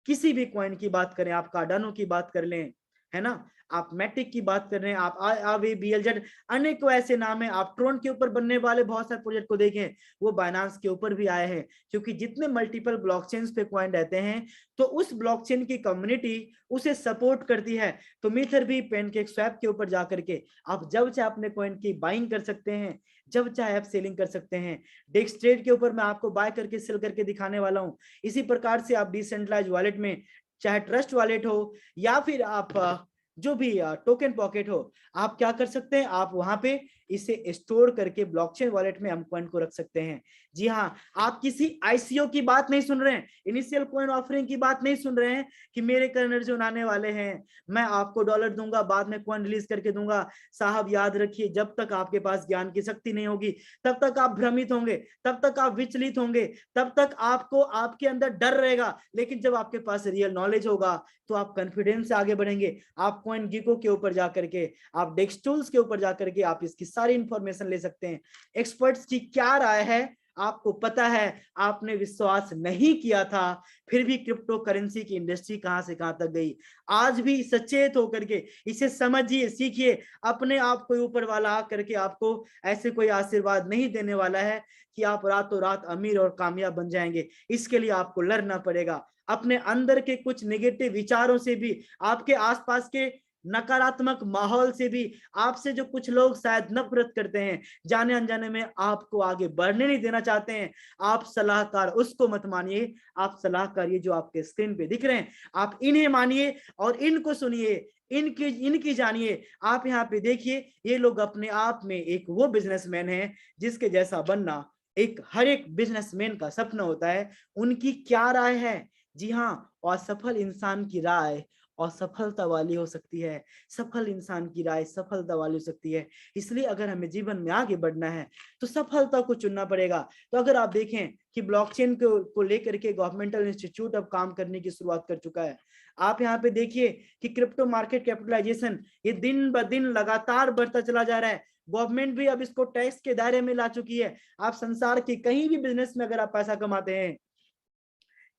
किसी भी कॉइन की बात करें, आप कार्डानो की बात कर लें, है ना, आप मैटिक की बात कर रहे हैं, आप AVBLZ, अनेकों ऐसे नाम है। आप ट्रोन के ऊपर बनने वाले बहुत सारे प्रोजेक्ट को देखें, वो बाइनेंस के ऊपर भी आए हैं, क्योंकि जितने मल्टीपल ब्लॉकचेन्स पे कॉइन रहते हैं तो उस ब्लॉकचेन की कम्युनिटी उसे सपोर्ट करती है। तो मिथर भी पैनकेक स्वैप के ऊपर जाकर के आप जब चाहे अपने कॉइन की बाइंग कर सकते हैं, जब चाहे आप सेलिंग कर सकते हैं। डेक्स ट्रेड के ऊपर मैं आपको बाय करके सेल करके दिखाने वाला हूं। इसी प्रकार से आप डिसेंट्रलाइज वॉलेट में, चाहे ट्रस्ट वॉलेट हो या फिर आप जो भी टोकन पॉकेट हो, आप क्या कर सकते हैं, आप वहां पे इसे स्टोर करके ब्लॉकचेन वॉलेट में हम कॉइन को रख सकते हैं। जी हाँ, आप किसी ICO की बात नहीं सुन रहे हैं, इनिशियल कॉइन ऑफरिंग की बात नहीं सुन रहे हैं कि मेरे कन्वर्जन आने वाले हैं, मैं आपको डॉलर दूंगा, बाद में कॉइन रिलीज करके दूंगा। साहब याद रखिए, जब तक आपके पास ज्ञान की शक्ति नहीं होगी तब तक आप भ्रमित होंगे, तब तक आप विचलित होंगे, तब तक आपको आपके अंदर डर रहेगा। लेकिन जब आपके पास रियल नॉलेज होगा तो आप कॉन्फिडेंस से आगे बढ़ेंगे। आप कॉइन गिको के ऊपर जाकर के, आप डेक्स टूल्स के ऊपर जाकर के आप इसकी सारी इंफॉर्मेशन ले सकते हैं। एक्सपर्ट्स की क्या राय है आपको पता है, आपने विश्वास नहीं किया था, फिर भी क्रिप्टो करेंसी की इंडस्ट्री कहां से कहां तक गई। आज भी सचेत होकर के इसे समझिए, सीखिए। अपने आप को ऊपर वाला आकर के आपको ऐसे कोई आशीर्वाद नहीं देने वाला है कि आप रातों रात अमीर और कामयाब बन जाएंगे। इसके लिए आपको लड़ना पड़ेगा। अपने अंदर के कुछ नेगेटिव विचारों से भी, आपके आसपास के नकारात्मक माहौल से भी, आपसे जो कुछ लोग शायद नफरत करते हैं, जाने अनजाने में आपको आगे बढ़ने नहीं देना चाहते हैं, आप सलाहकार उसको मत मानिए। आप सलाहकार ये जो आपके स्क्रीन पे दिख रहे हैं, आप इन्हें मानिए और इनको सुनिए, इनकी जानिए। आप यहाँ पे देखिए, ये लोग अपने आप में एक वो बिजनेसमैन है जिसके जैसा बनना एक हर एक बिजनेसमैन का सपना होता है। उनकी क्या राय है? जी हाँ, असफल इंसान की राय असफलता वाली हो सकती है, सफल इंसान की राय सफलता वाली हो सकती है। इसलिए अगर हमें जीवन में आगे बढ़ना है तो सफलता को चुनना पड़ेगा। तो अगर आप देखें कि ब्लॉकचेन को लेकर के गवर्नमेंटल इंस्टीट्यूट अब काम करने की शुरुआत कर चुका है। आप यहाँ पे देखिए कि क्रिप्टो मार्केट कैपिटलाइजेशन ये दिन ब दिन लगातार बढ़ता चला जा रहा है। गवर्नमेंट भी अब इसको टैक्स के दायरे में ला चुकी है। आप संसार के कहीं भी बिजनेस में अगर आप पैसा कमाते हैं,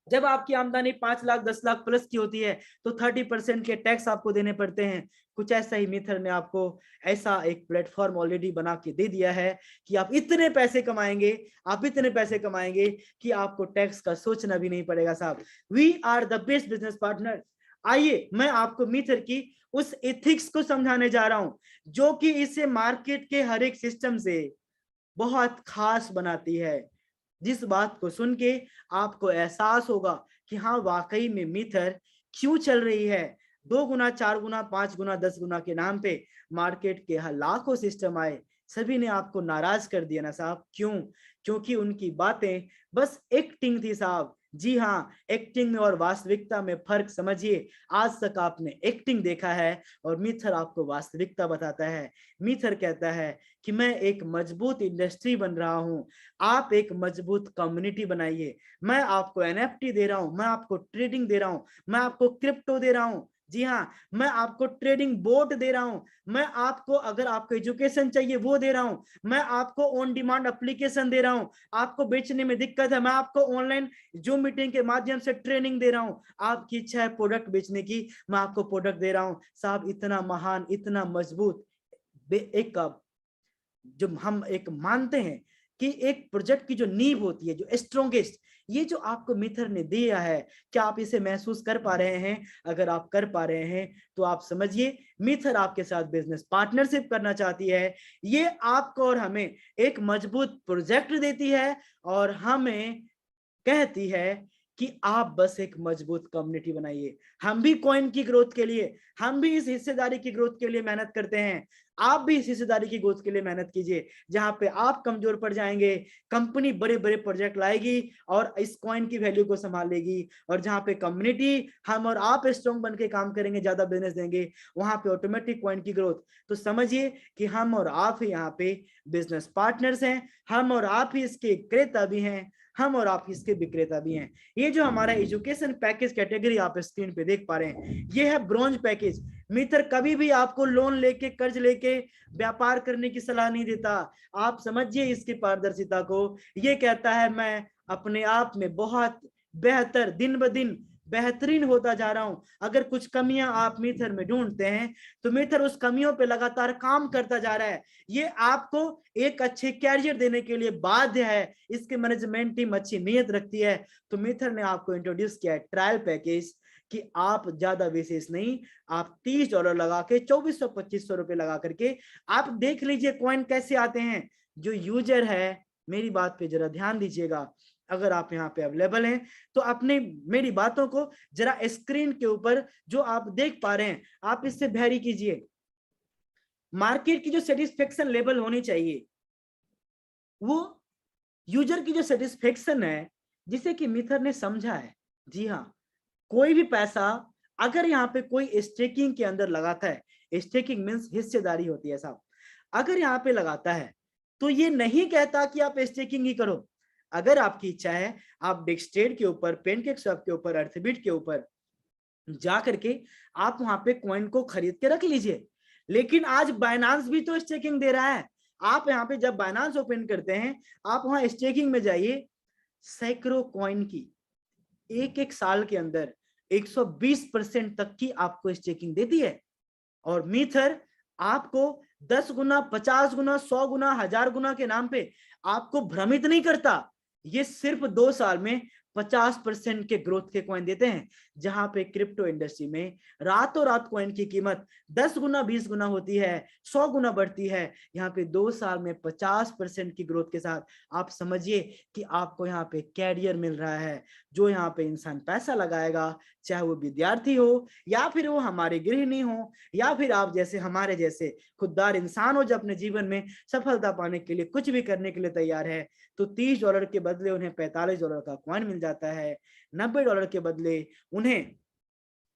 जब आपकी आमदनी 5 लाख 10 लाख प्लस की होती है तो 30% के टैक्स आपको देने पड़ते हैं। कुछ ऐसा ही मिथर ने आपको ऐसा एक प्लेटफॉर्म ऑलरेडी बना के दे दिया है कि आप इतने पैसे कमाएंगे, आप इतने पैसे कमाएंगे कि आपको टैक्स का सोचना भी नहीं पड़ेगा साहब। We are the best business partner. आइए मैं आपको मिथर की उस एथिक्स को समझाने जा रहा हूं जो कि इसे मार्केट के हर एक सिस्टम से बहुत खास बनाती है। जिस बात को सुन के आपको एहसास होगा कि हाँ वाकई में मिथर क्यों चल रही है। 2 गुना 4 गुना 5 गुना 10 गुना के नाम पे मार्केट के लाखों सिस्टम आए, सभी ने आपको नाराज कर दिया ना साहब। क्यों? क्योंकि उनकी बातें बस एक्टिंग थी साहब। जी हाँ, एक्टिंग में और वास्तविकता में फर्क समझिए। आज तक आपने एक्टिंग देखा है और मिथर आपको वास्तविकता बताता है। मिथर कहता है कि मैं एक मजबूत इंडस्ट्री बन रहा हूं, आप एक मजबूत कम्युनिटी बनाइए। मैं आपको NFT दे रहा हूं, मैं आपको ट्रेडिंग दे रहा हूं, मैं आपको क्रिप्टो दे रहा हूं। जी हाँ, मैं आपको ट्रेडिंग बोट दे रहा हूं, मैं आपको अगर आपको एजुकेशन चाहिए वो दे रहा हूं, मैं आपको ऑन डिमांड एप्लीकेशन दे रहा हूं। आपको बेचने में दिक्कत है, मैं आपको ऑनलाइन जूम मीटिंग के माध्यम से ट्रेनिंग दे रहा हूं। आपकी इच्छा है प्रोडक्ट बेचने की, मैं आपको प्रोडक्ट दे रहा हूं साहब। इतना महान, इतना मजबूत एक जो हम एक मानते हैं कि एक प्रोजेक्ट की जो नींव होती है, जो स्ट्रॉन्गेस्ट, ये जो आपको मिथर ने दिया है, क्या आप इसे महसूस कर पा रहे हैं? अगर आप कर पा रहे हैं तो आप समझिए मिथर आपके साथ बिजनेस पार्टनरशिप करना चाहती है। ये आपको और हमें एक मजबूत प्रोजेक्ट देती है और हमें कहती है कि आप बस एक मजबूत कम्युनिटी बनाइए। हम भी कॉइन की ग्रोथ के लिए, हम भी इस हिस्सेदारी की ग्रोथ के लिए मेहनत करते हैं। आप भी इस हिस्सेदारी की ग्रोथ के लिए मेहनत कीजिए, जहां पे आप कमजोर पड़ जाएंगे, कंपनी बड़े बड़े प्रोजेक्ट लाएगी और इस कॉइन की वैल्यू को संभाल लेगी। और जहां पे कम्युनिटी, हम और आप स्ट्रॉन्ग बन के काम करेंगे, ज्यादा बिजनेस देंगे, वहां पे ऑटोमेटिक कॉइन की ग्रोथ। तो समझिए कि हम और आप ही यहाँ पे बिजनेस पार्टनर्स हैं, हम और आप ही इसके क्रेता भी हैं, हम और आप इसके विक्रेता भी हैं। ये जो हमारा एजुकेशन पैकेज कैटेगरी आप स्क्रीन पे देख पा रहे हैं, ये है ब्रॉन्ज पैकेज। मित्र कभी भी आपको लोन लेके, कर्ज लेके व्यापार करने की सलाह नहीं देता। आप समझिए इसकी पारदर्शिता को। ये कहता है मैं अपने आप में बहुत बेहतर, दिन ब दिन बेहतरीन होता जा रहा हूं। अगर कुछ कमियां आप मिथर में ढूंढते हैं तो मिथर उस कमियों पे लगातार काम करता जा रहा है। ये आपको एक अच्छे कैरियर देने के लिए बाध्य है। इसके मैनेजमेंट टीम अच्छी नीयत रखती है। तो मिथर ने आपको इंट्रोड्यूस किया है ट्रायल पैकेज कि आप ज्यादा विशेष नहीं, आप $30 लगा के 2400-2500 रुपए लगा करके आप देख लीजिए कॉइन कैसे आते हैं। जो यूजर है, मेरी बात पे जरा ध्यान दीजिएगा, अगर आप यहाँ पे अवेलेबल हैं तो अपने मेरी बातों को जरा स्क्रीन के ऊपर जो आप देख पा रहे हैं आप इससे वेरी कीजिए। मार्केट की जो सेटिस्फेक्शन लेवल होनी चाहिए, वो यूजर की जो सेटिस्फेक्शन है, जिसे कि मिथर ने समझा है। जी हाँ, कोई भी पैसा अगर यहाँ पे कोई स्टेकिंग के अंदर लगाता है, स्टेकिंग मीन्स हिस्सेदारी होती है साहब, अगर यहाँ पे लगाता है तो ये नहीं कहता कि आप स्टेकिंग ही करो। अगर आपकी इच्छा है, आप डेक्सट्रेड के ऊपर, पेनकेक स्वैप के ऊपर, अर्थबिट के ऊपर जा करके आप वहां पे कॉइन को खरीद के रख लीजिए। लेकिन आज बाइनांस भी तो स्टेकिंग दे रहा है। आप यहाँ पे जब बाइनांस ओपन करते हैं, आप वहां स्टेकिंग में जाइए, सैकड़ों कॉइन की एक एक साल के अंदर 120% तक की आपको स्टेकिंग देती है। और मीथर आपको 10 गुना, 50 गुना, 100 गुना, 1000 गुना के नाम पे आपको भ्रमित नहीं करता। ये सिर्फ 2 साल में 50% के ग्रोथ के कॉइन देते हैं। जहां पे क्रिप्टो इंडस्ट्री में रातों रात कॉइन की कीमत 10 गुना, 20 गुना होती है, 100 गुना बढ़ती है, यहाँ पे 2 साल में 50% की ग्रोथ के साथ आप समझिए कि आपको यहाँ पे कैरियर मिल रहा है। जो यहाँ पे इंसान पैसा लगाएगा, चाहे वो विद्यार्थी हो या फिर वो हमारे गृहिणी हो या फिर आप जैसे हमारे जैसे खुददार इंसान हो, जो अपने जीवन में सफलता पाने के लिए कुछ भी करने के लिए तैयार है, तो $30 के बदले उन्हें $45 का कॉइन मिल जाता है। $90 के बदले उन्हें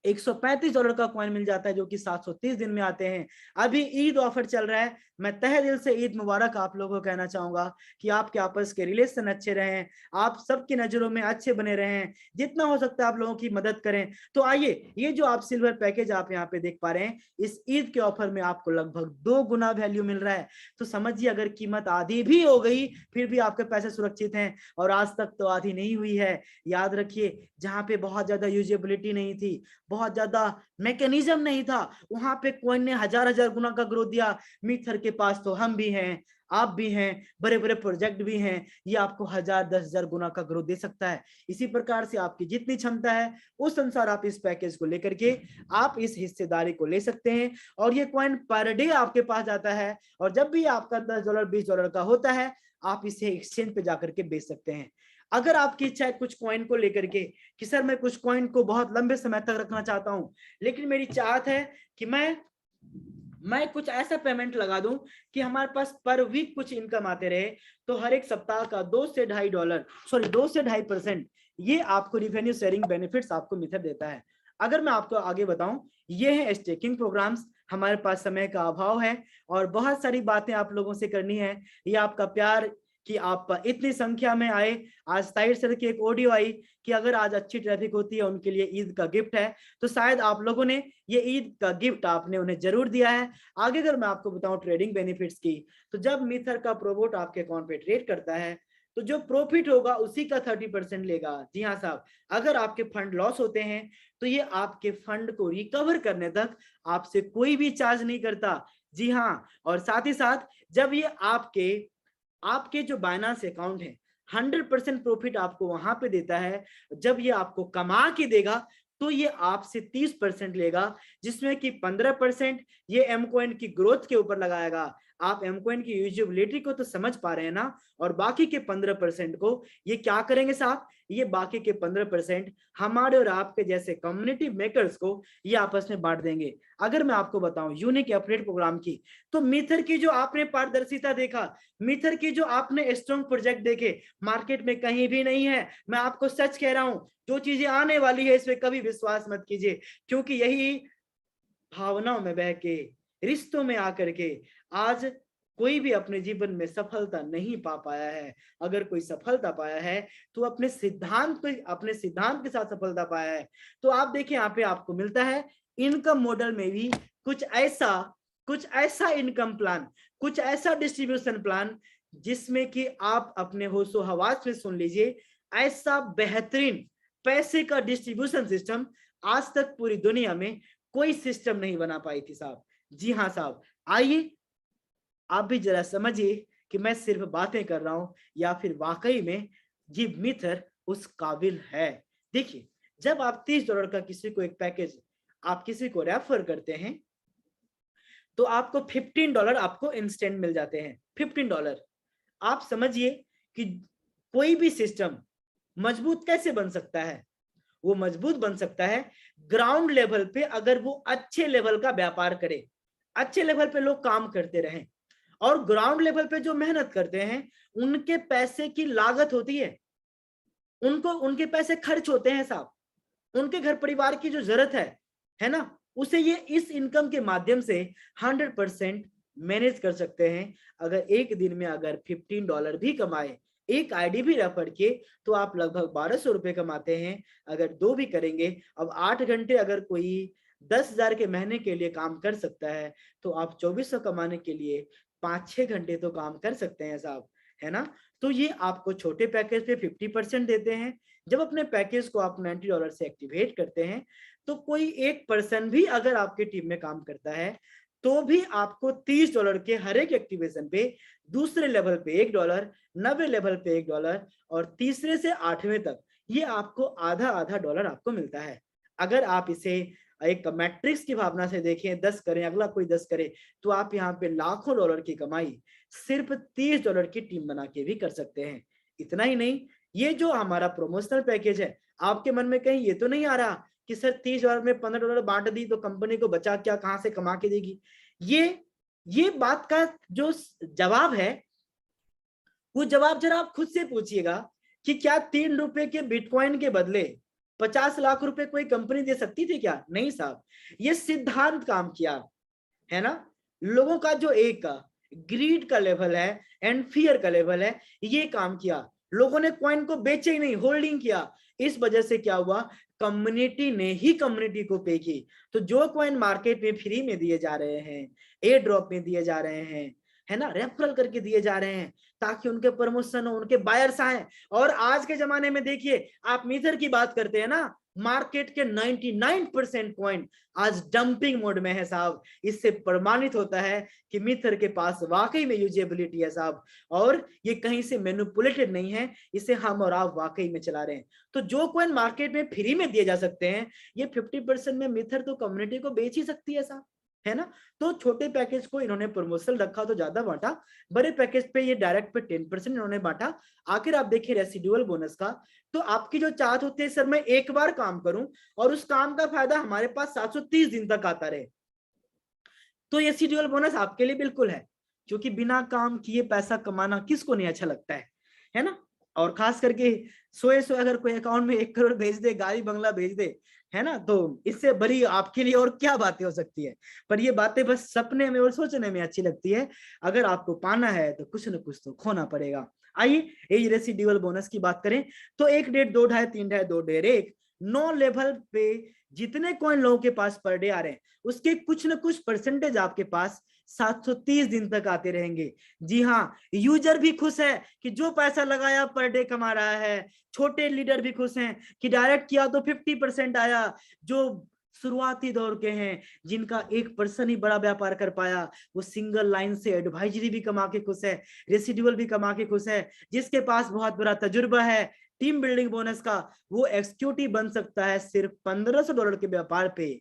$135 का कॉइन मिल जाता है, जो कि 730 दिन में आते हैं। अभी ईद ऑफर चल रहा है। मैं तहे दिल से ईद मुबारक आप लोगों को कहना चाहूंगा कि आपके आपस के रिलेशन अच्छे रहें, आप सबकी नजरों में अच्छे बने रहें, जितना हो सकता है आप लोगों की मदद करें। तो आइए, ये जो आप सिल्वर पैकेज आप यहाँ पे देख पा रहे हैं, इस ईद के ऑफर में आपको लगभग 2 गुना वैल्यू मिल रहा है। तो समझिए, अगर कीमत आधी भी हो गई फिर भी आपके पैसे सुरक्षित हैं। और आज तक तो आधी नहीं हुई है। याद रखिए, जहां पे बहुत ज्यादा यूजेबिलिटी नहीं थी, बहुत ज्यादा मैकेनिज्म नहीं था, वहां पे कॉइन ने 1000 गुना का ग्रोथ दिया। मिथर के पास तो हम भी हैं, आप भी हैं, बड़े बड़े प्रोजेक्ट भी हैं, ये आपको 1000-10,000 गुना का ग्रोथ दे सकता है। इसी प्रकार से आपकी जितनी क्षमता है उस अनुसार आप इस पैकेज को लेकर के आप इस हिस्सेदारी को ले सकते हैं। और ये कॉइन पर डे आपके पास जाता है, और जब भी आपका $10 $20 का होता है, आप इसे एक्सचेंज पे जाकर के बेच सकते हैं। अगर आपकी इच्छा है कुछ कॉइन को लेकर के कि सर मैं कुछ कॉइन को बहुत लंबे समय तक रखना चाहता हूं, लेकिन मेरी चाहत है कि मैं कुछ ऐसा पेमेंट लगा दूं कि हमारे पास पर वीक कुछ इनकम आते रहे, तो हर एक सप्ताह का $2 से $2.5% ये आपको रिवेन्यू शेयरिंग बेनिफिट्स आपको मिथर देता है। अगर मैं आपको आगे बताऊं, ये है स्टेकिंग प्रोग्राम्स। हमारे पास समय का अभाव है और बहुत सारी बातें आप लोगों से करनी है। ये आपका प्यार कि आप इतनी संख्या में आए। आज साइड सर की एक ऑडियो आई कि अगर आज अच्छी ट्रैफिक होती है उनके लिए ईद का गिफ्ट है, तो शायद आप लोगों ने ये ईद का गिफ्ट आपने उन्हें जरूर दिया है। आगे अगर मैं आपको बताऊं ट्रेडिंग बेनिफिट्स की, तो जब मिथर का प्रोबोट आपके अकाउंट पे ट्रेड करता है तो जो प्रॉफिट होगा उसी का 30% लेगा। जी हाँ साहब, अगर आपके फंड लॉस होते हैं तो ये आपके फंड को रिकवर करने तक आपसे कोई भी चार्ज नहीं करता। जी हाँ, और साथ ही साथ जब ये आपके जो बाइनांस अकाउंट है 100% प्रॉफिट आपको वहां पे देता है, जब ये आपको कमा के देगा तो ये आपसे 30% लेगा, जिसमें कि 15% ये एम कॉइन की ग्रोथ के ऊपर लगाएगा। आप एमकॉइन की यूजेबिलिटी को तो समझ पा रहे हैं ना, और बाकी के 15% को ये क्या करेंगे साहब, ये बाकी के 15% हमारे और आपके जैसे कम्युनिटी मेकर्स को ये आपस में बांट देंगे। अगर मैं आपको बताऊं यूनिक एफिलिएट प्रोग्राम की, तो मीथर की जो आपने पारदर्शिता देखा, मीथर की जो आपने स्ट्रॉन्ग प्रोजेक्ट देखे, मार्केट में कहीं भी नहीं है। मैं आपको सच कह रहा हूं, जो चीजें आने वाली है इस पे कभी विश्वास मत कीजिए, क्योंकि यही भावनाओं में बह के, रिश्तों में आकर के आज कोई भी अपने जीवन में सफलता नहीं पा पाया है। अगर कोई सफलता पाया है तो अपने सिद्धांत के साथ सफलता पाया है। तो आप देखिए यहाँ पे आपको मिलता है इनकम मॉडल में भी कुछ ऐसा इनकम प्लान, कुछ ऐसा डिस्ट्रीब्यूशन प्लान जिसमें कि आप अपने होशो हवास में सुन लीजिए, ऐसा बेहतरीन पैसे का डिस्ट्रीब्यूशन सिस्टम आज तक पूरी दुनिया में कोई सिस्टम नहीं बना पाई थी साहब। जी हाँ साहब, आइए आप भी जरा समझिए कि मैं सिर्फ बातें कर रहा हूं या फिर वाकई में जी मिथर उस काबिल है। देखिए, जब आप $30 का किसी को एक पैकेज आप किसी को रेफर करते हैं तो आपको $15 आपको इंस्टेंट मिल जाते हैं। $15। आप समझिए कि कोई भी सिस्टम मजबूत कैसे बन सकता है। वो मजबूत बन सकता है ग्राउंड लेवल पे, अगर वो अच्छे लेवल का व्यापार करे, अच्छे लेवल पे लोग काम करते रहें, और ग्राउंड लेवल पे जो मेहनत करते हैं उनके पैसे की लागत होती है, उनको उनके पैसे खर्च होते हैं साहब, उनके घर परिवार की जो जरूरत है ना, उसे ये इस इनकम के माध्यम से 100% मैनेज कर सकते हैं। अगर एक दिन में अगर $15 भी कमाए, एक आईडी भी रेफर किए, तो आप लगभग 1200 रुपए कमाते हैं। अगर 2 भी करेंगे, अब 8 घंटे अगर कोई 10,000 के महीने के लिए काम कर सकता है, तो आप 2400 कमाने के लिए 5-6 घंटे तो काम कर सकते हैं साहब, है ना। तो ये आपको छोटे पैकेज पे 50% देते हैं। जब अपने पैकेज को आप $90 से एक्टिवेट करते हैं, तो कोई एक पर्सन भी अगर आपके टीम में काम करता है तो भी आपको $30 के हर एक एक्टिवेशन पे, दूसरे लेवल पे $1, 90 लेवल पे $1, और तीसरे से 8वें तक ये आपको आधा आधा डॉलर आपको मिलता है। अगर आप इसे एक मैट्रिक्स की भावना से देखें, 10 करें, अगला कोई 10 करे, तो आप यहाँ पे लाखों डॉलर की कमाई सिर्फ $30 की टीम बना के भी कर सकते हैं। इतना ही नहीं, ये जो हमारा प्रमोशनल पैकेज है, आपके मन में कहीं ये तो नहीं आ रहा कि सर $30 में $15 बांट दी तो कंपनी को बचा क्या, कहां से कमा के देगी। ये बात का जो जवाब है, वो जवाब जरा आप खुद से पूछिएगा कि क्या ₹3 के बिटकॉइन के बदले 50 लाख रुपए कोई कंपनी दे सकती थी क्या? नहीं साहब, ये सिद्धांत काम किया, है ना। लोगों का जो एक ग्रीड का लेवल है एंड फियर का लेवल है, ये काम किया। लोगों ने कॉइन को बेचे ही नहीं, होल्डिंग किया। इस वजह से क्या हुआ, कम्युनिटी ने ही कम्युनिटी को पे की। तो जो कॉइन मार्केट में फ्री में दिए जा रहे हैं, एयर ड्रॉप में दिए जा रहे हैं, है ना, रेफरल करके दिए जा रहे हैं, ताकि उनके प्रमोशन हो, उनके बायर्स आए। और आज के जमाने में देखिए, आप मीथर की बात करते हैं ना, मार्केट के 99% कॉइन आज डंपिंग मोड में है साहब। इससे प्रमाणित होता है कि मिथर के पास वाकई में यूजेबिलिटी है साहब, और ये कहीं से मैनिपुलेटेड नहीं है, इसे हम और आप वाकई में चला रहे हैं। तो जो कॉइन मार्केट में फ्री में दिए जा सकते हैं, ये 50% में मिथर तो कम्युनिटी को बेच ही सकती है साहब, है ना। तो छोटे पैकेज को इन्होंने प्रमोशनल रखा तो ज्यादा बांटा, बड़े पैकेज पे ये डायरेक्ट पे 10% इन्होंने बांटा। आखिर आप देखिए रेसिडुअल बोनस का, तो आपकी जो चाहत होती है सर मैं एक बार काम करूं और उस काम का फायदा हमारे पास 730 दिन तक आता रहे, तो ये रेसिडुअल बोनस आपके लिए बिल्कुल है। क्योंकि बिना काम किए पैसा कमाना किसको नहीं अच्छा लगता है ना। और खास करके सोए अगर कोई अकाउंट में 1 करोड़ भेज दे, गाड़ी बंगला भेज दे, है ना, तो इससे बड़ी आपके लिए और क्या बातें हो सकती है। पर ये बातें बस सपने में और सोचने में अच्छी लगती है। अगर आपको पाना है तो कुछ न कुछ तो खोना पड़ेगा। आइए ये रेसिडुअल बोनस की बात करें, तो 1, 1.5, 2, 2.5, 3, 2, 1.5, 9 लेवल पे जितने कॉइन लोगों के पास पर डे आ रहे हैं, उसके कुछ न कुछ परसेंटेज आपके पास 730 दिन तक आते रहेंगे। जी हाँ, यूजर भी खुश है कि जो पैसा लगाया पर डे कमा रहा है। छोटे लीडर भी खुश हैं कि डायरेक्ट किया तो 50% आया। जो शुरुआती दौर के हैं, जिनका 1% ही बड़ा व्यापार कर पाया, वो सिंगल लाइन से एडवाइजरी भी कमा के खुश है, रेसिडुअल भी कमा के खुश है। जिसके पास बहुत बड़ा तजुर्बा है टीम बिल्डिंग बोनस का, वो एग्जीक्यूटिव बन सकता है सिर्फ $1500 के व्यापार पे।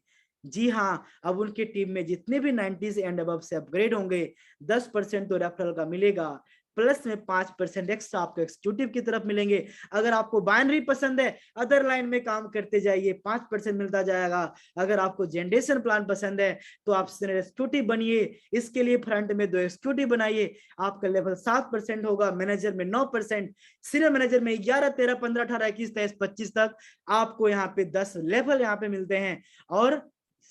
जी हाँ, अब उनकी टीम में जितने भी 90 एंड अबव से अपग्रेड होंगे 10% तो रेफरल का मिलेगा, प्लस में 5% एक्स्ट्रा आपको एग्जीक्यूटिव की तरफ मिलेंगे। अगर आपको बाइनरी पसंद है, अदर लाइन में काम करते जाइए, 5% मिलता जाएगा। अगर आपको जनरेशन प्लान पसंद है तो आप सीनियर एग्जीक्यूटिव बनिए, इसके लिए फ्रंट में 2 एग्जीक्यूटिव बनाइए, आपका लेवल 7% होगा, मैनेजर में 9%, सीनियर मैनेजर में 11, 13, 15, 18, 21, 23, 25 तक आपको यहाँ पे 10 लेवल यहाँ पे मिलते हैं। और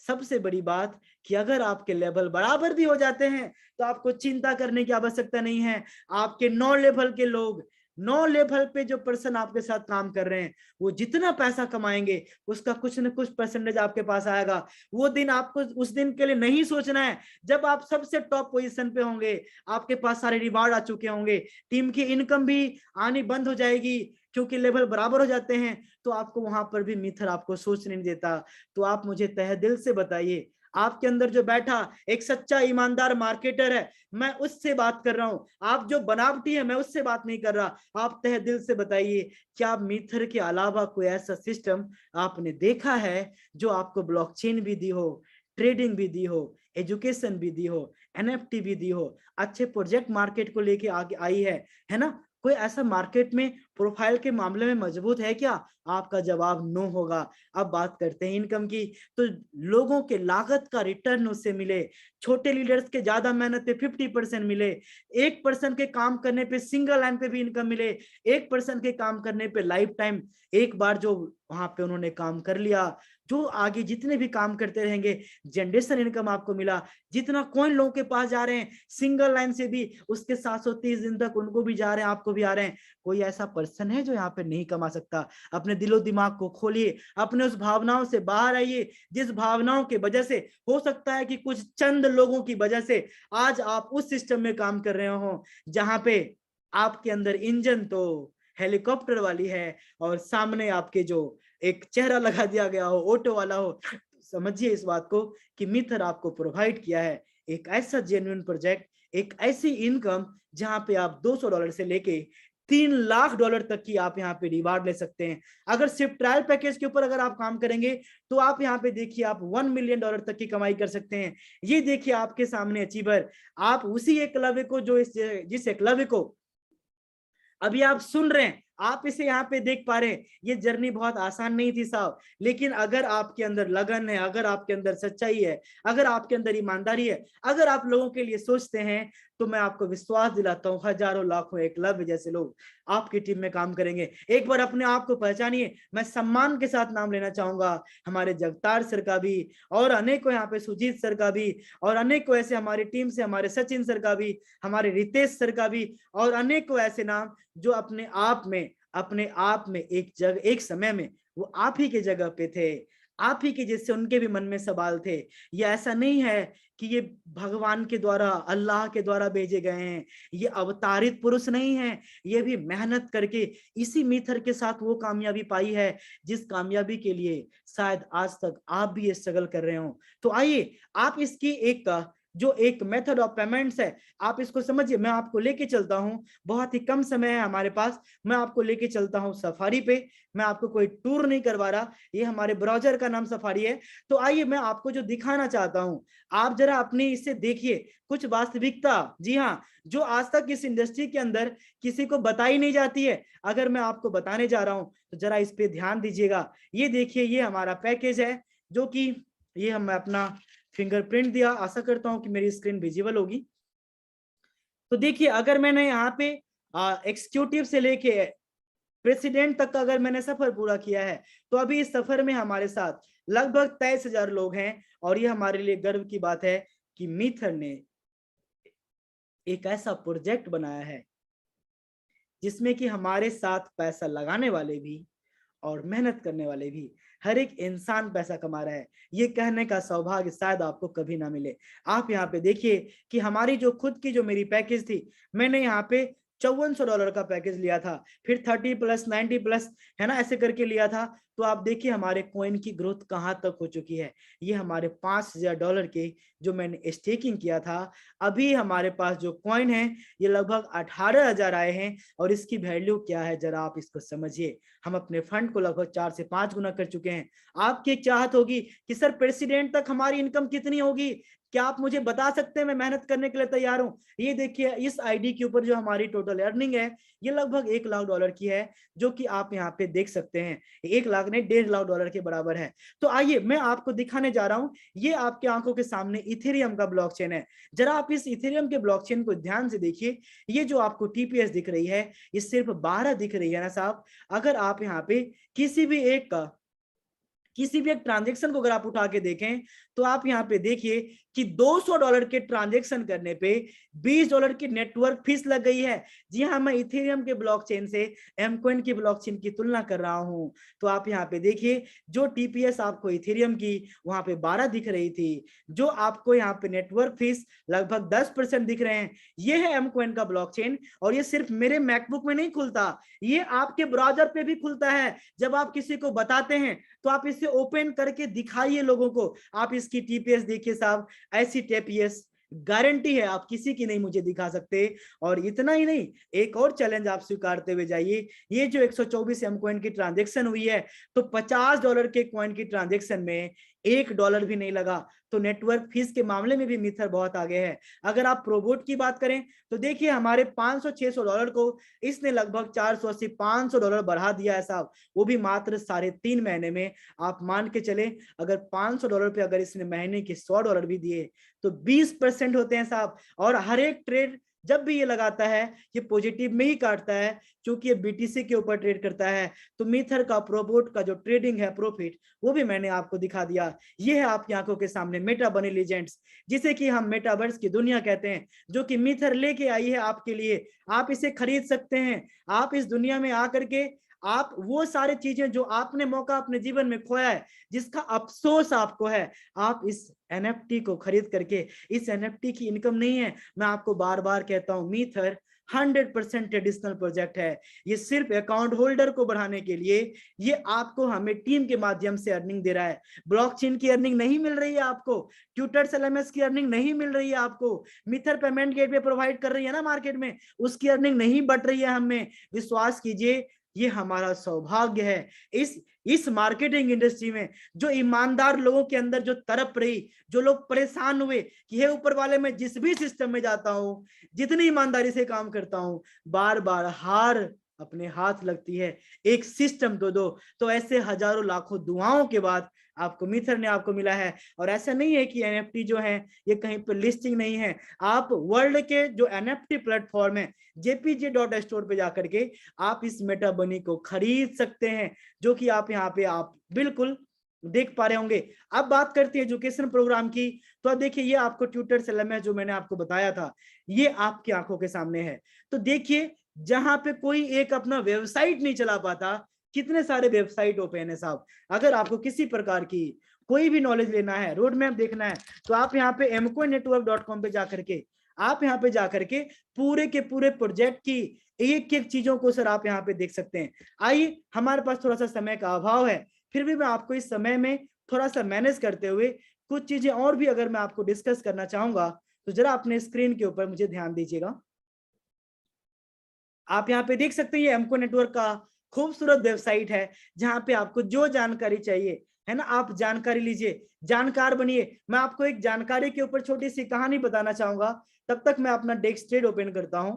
सबसे बड़ी बात कि अगर आपके लेवल बराबर भी हो जाते हैं तो आपको चिंता करने की आवश्यकता नहीं है। आपके 9 लेवल के लोग, 9 लेवल पे जो पर्सन आपके साथ काम कर रहे हैं, वो जितना पैसा कमाएंगे उसका कुछ न कुछ परसेंटेज आपके पास आएगा। वो दिन आपको उस दिन के लिए नहीं सोचना है जब आप सबसे टॉप पोजीशन पे होंगे, आपके पास सारे रिवार्ड आ चुके होंगे, टीम की इनकम भी आनी बंद हो जाएगी क्योंकि लेवल बराबर हो जाते हैं, तो आपको वहां पर भी मिथर आपको सोचने नहीं देता। तो आप मुझे तहे दिल से बताइए, आपके अंदर जो बैठा एक सच्चा ईमानदार मार्केटर है, मैं उससे बात कर रहा हूं। आप जो बनावटी है, मैं उससे बात नहीं कर रहा। आप तहे दिल से बताइए, क्या मिथर के अलावा कोई ऐसा सिस्टम आपने देखा है जो आपको ब्लॉकचेन भी दी हो, ट्रेडिंग भी दी हो, एजुकेशन भी दी हो, एनएफटी भी दी हो, अच्छे प्रोजेक्ट मार्केट को लेके आगे आई है ना? कोई ऐसा मार्केट में प्रोफाइल के मामले में मजबूत है क्या? आपका जवाब नो होगा। अब बात करते हैं इनकम की, तो लोगों के लागत का रिटर्न उससे मिले, छोटे लीडर्स के ज्यादा मेहनत पे 50% मिले, 1% के काम करने पे सिंगल लाइन पे भी इनकम मिले, 1% के काम करने पे लाइफ टाइम, एक बार जो वहां पे उन्होंने काम कर लिया, जो आगे जितने भी काम करते रहेंगे जनरेशन इनकम आपको मिला। जितना कॉइन लोगों के पास जा रहे हैं सिंगल लाइन से भी, उसके 730 दिन तक उनको भी जा रहे हैं, आपको भी आ रहे हैं। कोई ऐसा पर्सन है जो यहाँ पे नहीं कमा सकता? अपने दिलो दिमाग को खोलिए, अपने उस भावनाओं से बाहर आइए जिस भावनाओं की वजह से, हो सकता है कि कुछ चंद लोगों की वजह से आज आप उस सिस्टम में काम कर रहे हो जहां पे आपके अंदर इंजन तो हेलीकॉप्टर वाली है और सामने आपके जो एक चेहरा लगा दिया गया हो ऑटो वाला हो। समझिए इस बात को कि मिथर आपको प्रोवाइड किया है एक ऐसा जेन्युइन प्रोजेक्ट, एक ऐसी इनकम जहां पे आप $200 से लेके $3 लाख तक की आप यहाँ पे रिवार्ड ले सकते हैं। अगर सिर्फ ट्रायल पैकेज के ऊपर अगर आप काम करेंगे तो आप यहाँ पे देखिए आप $1 मिलियन तक की कमाई कर सकते हैं। ये देखिए आपके सामने अचीवर, आप उसी एकलव्य को जो जिस एकलव्य को अभी आप सुन रहे हैं, आप इसे यहाँ पे देख पा रहे हैं। ये जर्नी बहुत आसान नहीं थी साहब, लेकिन अगर आपके अंदर लगन है, अगर आपके अंदर सच्चाई है, अगर आपके अंदर ईमानदारी है, अगर आप लोगों के लिए सोचते हैं, तो मैं आपको विश्वास दिलाता हूँ हजारों लाखों एकलव्य जैसे लोग आपकी टीम में काम करेंगे। एक बार अपने आप को पहचानिए। मैं सम्मान के साथ नाम लेना चाहूंगा हमारे जगतार सर का भी, और अनेकों यहाँ पे सुजीत सर का भी, और अनेकों ऐसे हमारी टीम से हमारे सचिन सर का भी, हमारे रितेश सर का भी, और अनेकों ऐसे नाम जो अपने आप में एक समय में वो आप ही के जगह पे थे, आप ही के जैसे उनके भी मन में सवाल थे। ये ऐसा नहीं है कि ये भगवान के द्वारा, अल्लाह के द्वारा भेजे गए हैं, ये अवतारित पुरुष नहीं है, ये भी मेहनत करके इसी मिथर के साथ वो कामयाबी पाई है जिस कामयाबी के लिए शायद आज तक आप भी ये स्ट्रगल कर रहे हो। तो आइए आप इसकी जो एक मेथड ऑफ पेमेंट्स है आप इसको समझिए। मैं आपको लेके चलता हूं, बहुत ही कम समय है हमारे पास, मैं आपको लेके चलता हूं सफारी पे। मैं आपको कोई टूर नहीं करवा रहा, ये हमारे ब्राउजर का नाम सफारी है। तो आइए मैं आपको जो दिखाना चाहता हूं, आप जरा अपने इससे देखिए कुछ वास्तविकता। जी हाँ, जो आज तक इस इंडस्ट्री के अंदर किसी को बताई नहीं जाती है, अगर मैं आपको बताने जा रहा हूं तो जरा इस पे ध्यान दीजिएगा। ये देखिए, ये हमारा पैकेज है, जो कि ये हम अपना फिंगरप्रिंट दिया। आशा करता हूं कि मेरी स्क्रीन विजिबल होगी। तो देखिए, अगर मैंने यहाँ पे एग्जीक्यूटिव से लेके प्रेसिडेंट तक का अगर मैंने सफर पूरा किया है, तो अभी इस सफर में हमारे साथ लगभग 23,000 लोग हैं। और ये हमारे लिए गर्व की बात है कि मिथर ने एक ऐसा प्रोजेक्ट बनाया है जिसमें कि हमारे साथ पैसा लगाने वाले भी और मेहनत करने वाले भी, हर एक इंसान पैसा कमा रहा है। ये कहने का सौभाग्य शायद आपको कभी ना मिले। आप यहाँ पे देखिए कि हमारी जो खुद की जो मेरी पैकेज थी, मैंने यहाँ पे $5400 का पैकेज लिया था, फिर 30 प्लस 90 प्लस है ना, ऐसे करके लिया था। तो आप देखिए हमारे कॉइन की ग्रोथ कहाँ तक हो चुकी है। ये हमारे $5,000 के जो मैंने स्टेकिंग किया था, अभी हमारे पास जो कॉइन है ये लगभग 18,000 आए हैं। और इसकी वैल्यू क्या है जरा आप इसको समझिए, हम अपने फंड को लगभग 4 से 5 गुना कर चुके हैं। आपकी एक चाहत होगी कि सर प्रेसिडेंट तक हमारी इनकम कितनी होगी, क्या आप मुझे बता सकते हैं, मैं मेहनत करने के लिए तैयार हूं। ये देखिए इस आईडी के ऊपर जो हमारी टोटल अर्निंग है ये लगभग $1,00,000 की है, जो कि आप यहाँ पे देख सकते हैं 1 लाख नहीं $1.5 के बराबर है। तो आइए मैं आपको दिखाने जा रहा हूं, ये आपके आंखों के सामने इथेरियम का ब्लॉकचेन है। जरा आप इस इथेरियम के ब्लॉकचेन को ध्यान से देखिए, ये जो आपको टीपीएस दिख रही है ये सिर्फ 12 दिख रही है ना साहब। अगर आप यहाँ पे किसी भी एक ट्रांजेक्शन को अगर आप उठा के देखें तो आप यहाँ पे देखिए कि $200 के ट्रांजेक्शन करने पे $20 की नेटवर्क फीस लग गई है। जी हाँ, मैं इथेरियम के ब्लॉकचेन से एमकॉइन की ब्लॉकचेन की तुलना कर रहा हूं। तो आप यहाँ पे देखिए जो टीपीएस आपको इथेरियम की वहां पे 12 दिख रही थी, जो आपको यहाँ पे नेटवर्क फीस लगभग 10% दिख रहे हैं। ये है एमकॉइन का ब्लॉकचेन, और ये सिर्फ मेरे मैकबुक में नहीं खुलता, ये आपके ब्राउजर पे भी खुलता है। जब आप किसी को बताते हैं तो आप इसे ओपन करके दिखाइए लोगों को। आप इसकी टीपीएस देखिए साहब, ऐसी टीपीएस गारंटी है आप किसी की नहीं मुझे दिखा सकते। और इतना ही नहीं, एक और चैलेंज आप स्वीकारते हुए जाइए। ये जो 124 एम कॉइन की ट्रांजेक्शन हुई है, तो $50 के कॉइन की ट्रांजेक्शन में $1 भी नहीं लगा। तो नेटवर्क फीस के मामले में भी मिथर बहुत आगे है। अगर आप प्रोबोट की बात करें तो देखिए हमारे $500-600 को इसने लगभग $480-500 बढ़ा दिया है साहब, वो भी मात्र 3.5 महीने में। आप मान के चले अगर $500 पे अगर इसने महीने के $100 भी दिए तो 20% होते हैं साहब। और हर एक ट्रेड जब भी ये लगाता है ये पॉजिटिव में ही काटता है, क्योंकि ये बीटीसी के ऊपर ट्रेड करता है। तो मिथर का प्रोबोट का जो ट्रेडिंग है प्रॉफिट, वो भी मैंने आपको दिखा दिया। ये है आपकी आंखों के सामने मेटा बनी लीजेंड्स, जिसे कि हम मेटावर्स की दुनिया कहते हैं, जो कि मिथर लेके आई है आपके लिए। आप इसे खरीद सकते हैं। आप इस दुनिया में आकर के आप वो सारी चीजें जो आपने मौका अपने जीवन में खोया है, जिसका अफसोस आपको है, आप इस एनएफटी को खरीद करके, इस एनएफटी की इनकम नहीं है। मैं आपको बार बार कहता हूं मिथर 100% ट्रेडिशनल प्रोजेक्ट है। ये सिर्फ अकाउंट होल्डर को बढ़ाने के लिए, ये आपको हमें टीम के माध्यम से अर्निंग दे रहा है। ब्लॉकचेन की अर्निंग नहीं मिल रही है आपको, ट्यूटर्स एलएमएस की अर्निंग नहीं मिल रही है आपको, मिथर पेमेंट गेटवे प्रोवाइड कर रही है ना मार्केट में, उसकी अर्निंग नहीं बढ़ रही है हमें। विश्वास कीजिए ये हमारा सौभाग्य है। इस मार्केटिंग इंडस्ट्री में जो ईमानदार लोगों के अंदर जो तड़प रही, जो लोग परेशान हुए कि हे ऊपर वाले, मैं जिस भी सिस्टम में जाता हूं, जितनी ईमानदारी से काम करता हूं, बार बार हार अपने हाथ लगती है, एक सिस्टम दो। तो ऐसे हजारों लाखों दुआओं के बाद आपको मिथर ने आपको मिला है। और ऐसा नहीं है कि एनएफटी जो है ये कहीं पर लिस्टिंग नहीं है। आप वर्ल्ड के जो एनएफटी प्लेटफॉर्म है jpj.store पे जाकर के आप इस मेटा बनी को खरीद सकते हैं, जो कि आप यहाँ पे आप बिल्कुल देख पा रहे होंगे। अब बात करते हैं एजुकेशन प्रोग्राम की, तो अब देखिए ये आपको ट्यूटर्स एलएमएस जो मैंने आपको बताया था, ये आपकी आंखों के सामने है। तो देखिए जहां पे कोई एक अपना वेबसाइट नहीं चला पाता, कितने सारे वेबसाइट ओपन है साहब। अगर आपको किसी प्रकार की कोई भी नॉलेज लेना है, रोड मैप देखना है, तो आप यहाँ पे mcoinetwork.com पे जाकर के आप यहाँ पे जाकर के पूरे के पूरे प्रोजेक्ट की एक एक चीजों को सर आप यहाँ पे देख सकते हैं। आइए, हमारे पास थोड़ा सा समय का अभाव है, फिर भी मैं आपको इस समय में थोड़ा सा मैनेज करते हुए कुछ चीजें और भी अगर मैं आपको डिस्कस करना चाहूंगा, तो जरा अपने स्क्रीन के ऊपर मुझे ध्यान दीजिएगा। आप यहाँ पे देख सकते हैं ये एमको नेटवर्क का खूबसूरत वेबसाइट है, जहां पे आपको जो जानकारी चाहिए है ना, आप जानकारी लीजिए, जानकार बनिए। मैं आपको एक जानकारी के ऊपर छोटी सी कहानी बताना चाहूंगा, तब तक मैं अपना डेस्कटॉप ओपन करता हूं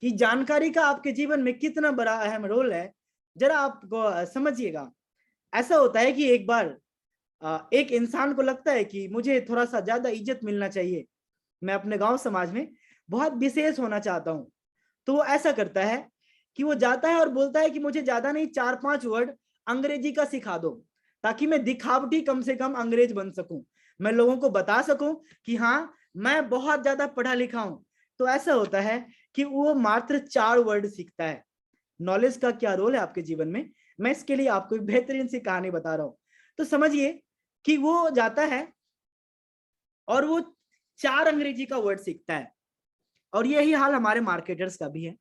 कि जानकारी का आपके जीवन में कितना बड़ा अहम रोल है, जरा आप समझिएगा। ऐसा होता है कि एक बार एक इंसान को लगता है कि मुझे थोड़ा सा ज्यादा इज्जत मिलना चाहिए, मैं अपने गांव समाज में बहुत विशेष होना चाहता हूं। तो वो ऐसा करता है कि वो जाता है और बोलता है कि मुझे ज्यादा नहीं 4-5 वर्ड अंग्रेजी का सिखा दो, ताकि मैं दिखावटी कम से कम अंग्रेज बन सकूं, मैं लोगों को बता सकूं कि हाँ मैं बहुत ज्यादा पढ़ा लिखा हूं। तो ऐसा होता है कि वो मात्र 4 वर्ड सीखता है। नॉलेज का क्या रोल है आपके जीवन में, मैं इसके लिए आपको एक बेहतरीन सी कहानी बता रहा हूं। तो समझिए कि वो जाता है और वो 4 अंग्रेजी का वर्ड सीखता है, और यही हाल हमारे मार्केटर्स का भी है।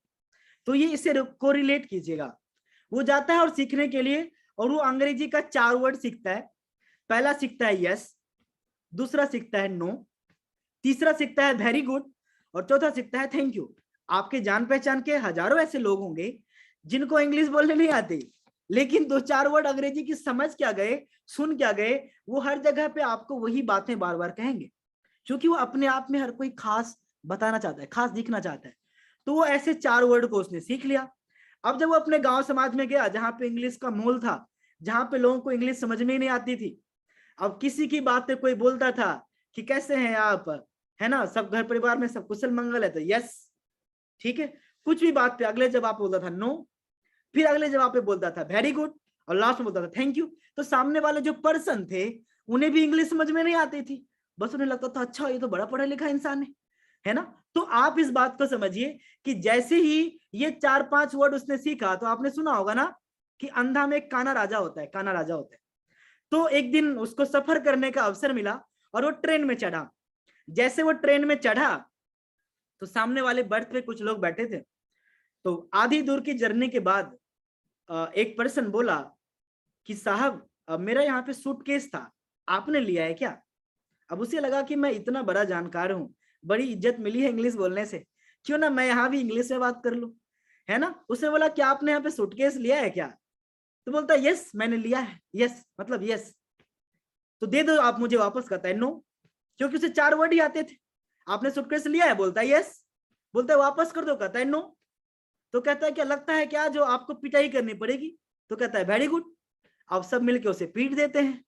तो ये इससे कोरिलेट कीजिएगा। वो जाता है और सीखने के लिए और वो अंग्रेजी का 4 वर्ड सीखता है। पहला सीखता है यस, दूसरा सीखता है नो, तीसरा सीखता है वेरी गुड, और चौथा सीखता है थैंक यू। आपके जान पहचान के हजारों ऐसे लोग होंगे जिनको इंग्लिश बोलने नहीं आती, लेकिन 2-4 वर्ड अंग्रेजी की समझ क्या गए, सुन क्या गए, वो हर जगह पे आपको वही बातें बार बार कहेंगे, क्योंकि वो अपने आप में हर कोई खास बताना चाहता है, खास दिखना चाहता है। तो वो ऐसे 4 वर्ड को उसने सीख लिया। अब जब वो अपने गांव समाज में गया जहां पे इंग्लिश का मोल था, जहां पे लोगों को इंग्लिश समझ में ही नहीं आती थी, अब किसी की बात पे कोई बोलता था कि कैसे हैं आप, है ना, सब घर परिवार में सब कुशल मंगल है, तो यस ठीक है। कुछ भी बात पे अगले जवाब बोलता था नो, फिर अगले जवाब पे बोलता था वेरी गुड, और लास्ट में बोलता था थैंक यू। तो सामने वाले जो पर्सन थे उन्हें भी इंग्लिश समझ में नहीं आती थी, बस उन्हें लगता था अच्छा ये तो बड़ा पढ़ा लिखा इंसान है ना। तो आप इस बात को समझिए कि जैसे ही ये 4-5 वर्ड उसने सीखा, तो आपने सुना होगा ना कि अंधा में एक काना राजा होता है, काना राजा होता है। तो एक दिन उसको सफर करने का अवसर मिला और वो ट्रेन में चढ़ा। जैसे वो ट्रेन में चढ़ा तो सामने वाले बर्थ पे कुछ लोग बैठे थे। तो आधी दूर की जर्नी के बाद एक पर्सन बोला कि साहब मेरा यहाँ पे सूटकेस था, आपने लिया है क्या? अब उसे लगा कि मैं इतना बड़ा जानकार हूँ, बड़ी इज्जत मिली है इंग्लिश बोलने से, क्यों ना मैं यहाँ भी इंग्लिश में बात कर लूं, है ना। उसने बोला क्या आपने यहाँ पे सूटकेस लिया है क्या? तो बोलता है यस मैंने लिया है, यस मतलब यस। तो दे दो आप मुझे वापस। कहता है नो, क्योंकि उसे 4 वर्ड ही आते थे। आपने सूटकेस लिया है? बोलता है यस। बोलता है वापस कर दो? कहता है नो। तो कहता है क्या लगता है क्या जो आपको पिटाई करनी पड़ेगी? तो कहता है वेरी गुड। अब सब मिलके उसे पीट देते हैं।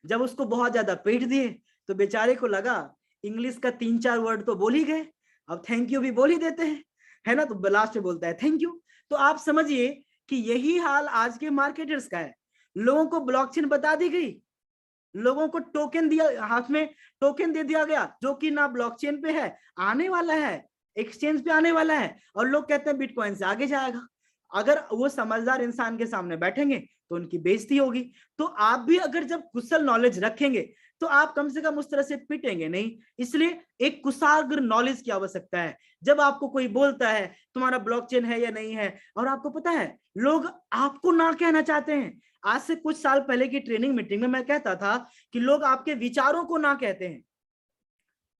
जब उसको बहुत ज्यादा पीट दिए तो बेचारे को लगा इंग्लिश का 3-4 वर्ड तो बोल ही गए, अब थैंक यू भी बोल ही देते हैं, है ना। तो लास्ट में बोलता है थैंक यू। तो आप समझिए कि यही हाल आज के मार्केटर्स का है। लोगों को ब्लॉकचेन बता दी गई, लोगों को टोकन दिया, हाथ में टोकन दे दिया गया जो कि ना ब्लॉकचेन पे है, आने वाला है, एक्सचेंज पे आने वाला है, और लोग कहते हैं बिटकॉइन से आगे जाएगा। अगर वो समझदार इंसान के सामने बैठेंगे तो उनकी बेइज्जती होगी। तो आप भी अगर जब कुशल नॉलेज रखेंगे तो आप कम से कम उस तरह से पिटेंगे नहीं। इसलिए एक कुशाग्र नॉलेज की आवश्यकता है। जब आपको कोई बोलता है तुम्हारा ब्लॉकचेन है या नहीं है, और आपको पता है लोग आपको ना कहना चाहते हैं। आज से कुछ साल पहले की ट्रेनिंग मीटिंग में मैं कहता था कि लोग आपके विचारों को ना कहते हैं,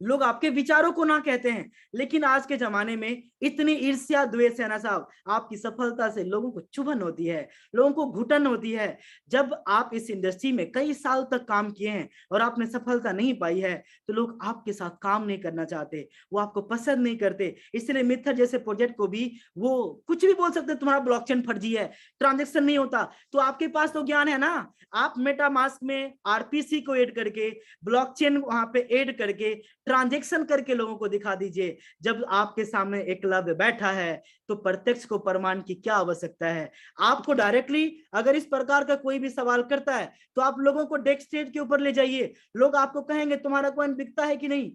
लोग आपके विचारों को ना कहते हैं, लेकिन आज के जमाने में इतनी ईर्ष्या द्वेष है ना साहब, आपकी सफलता से लोगों को चुभन होती है, लोगों को घुटन होती है। जब आप इस इंडस्ट्री में कई साल तक काम किए हैं और आपने सफलता नहीं पाई है तो लोग आपके साथ काम नहीं करना चाहते, वो आपको पसंद नहीं करते। इसलिए मिथर जैसे प्रोजेक्ट को भी वो कुछ भी बोल सकते तुम्हारा ब्लॉकचेन फर्जी है, ट्रांजेक्शन नहीं होता। तो आपके पास तो ज्ञान है ना, आप मेटामास्क में आरपीसी को ऐड करके, ब्लॉकचेन वहां पे ऐड करके, ट्रांजैक्शन करके लोगों को दिखा दीजिए। जब आपके सामने एकलव्य बैठा है तो प्रत्यक्ष को प्रमाण की क्या आवश्यकता है। आपको डायरेक्टली अगर इस प्रकार का कोई भी सवाल करता है तो आप लोगों को डेस्क स्टेज के ऊपर ले जाइए। लोग आपको कहेंगे तुम्हारा कॉइन बिकता है कि नहीं,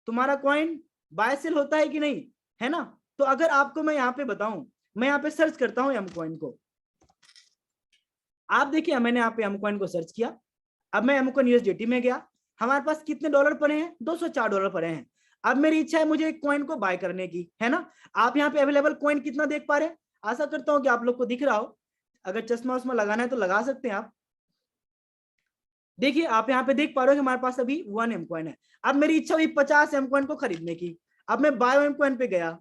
तुम्हारा कॉइन बाय सेल होता है कि नहीं, है ना। तो अगर आपको मैं यहाँ पे बताऊं, मैं यहाँ पे सर्च करता हूँ एम कॉइन को, आप देखिए मैंने यहाँ पे एम कॉइन को सर्च किया। अब मैं एम कॉइन यूएसडीटी में गया, हमारे पास कितने डॉलर पड़े हैं? 204 डॉलर पड़े हैं। अब मेरी इच्छा है मुझे एक कॉइन को बाय करने की, है ना। आप यहाँ पे अवेलेबल कॉइन कितना देख पा रहे हैं? आशा करता हूँ कि आप लोग को दिख रहा हो। अगर चश्मा उस्मा लगाना है तो लगा सकते हैं आप। देखिए आप यहाँ पे देख पा रहे हो कि हमारे पास अभी 1 एम कॉइन है। अब मेरी इच्छा हुई 50 एम कॉइन को खरीदने की। अब मैं बाय एम कॉइन पे गया,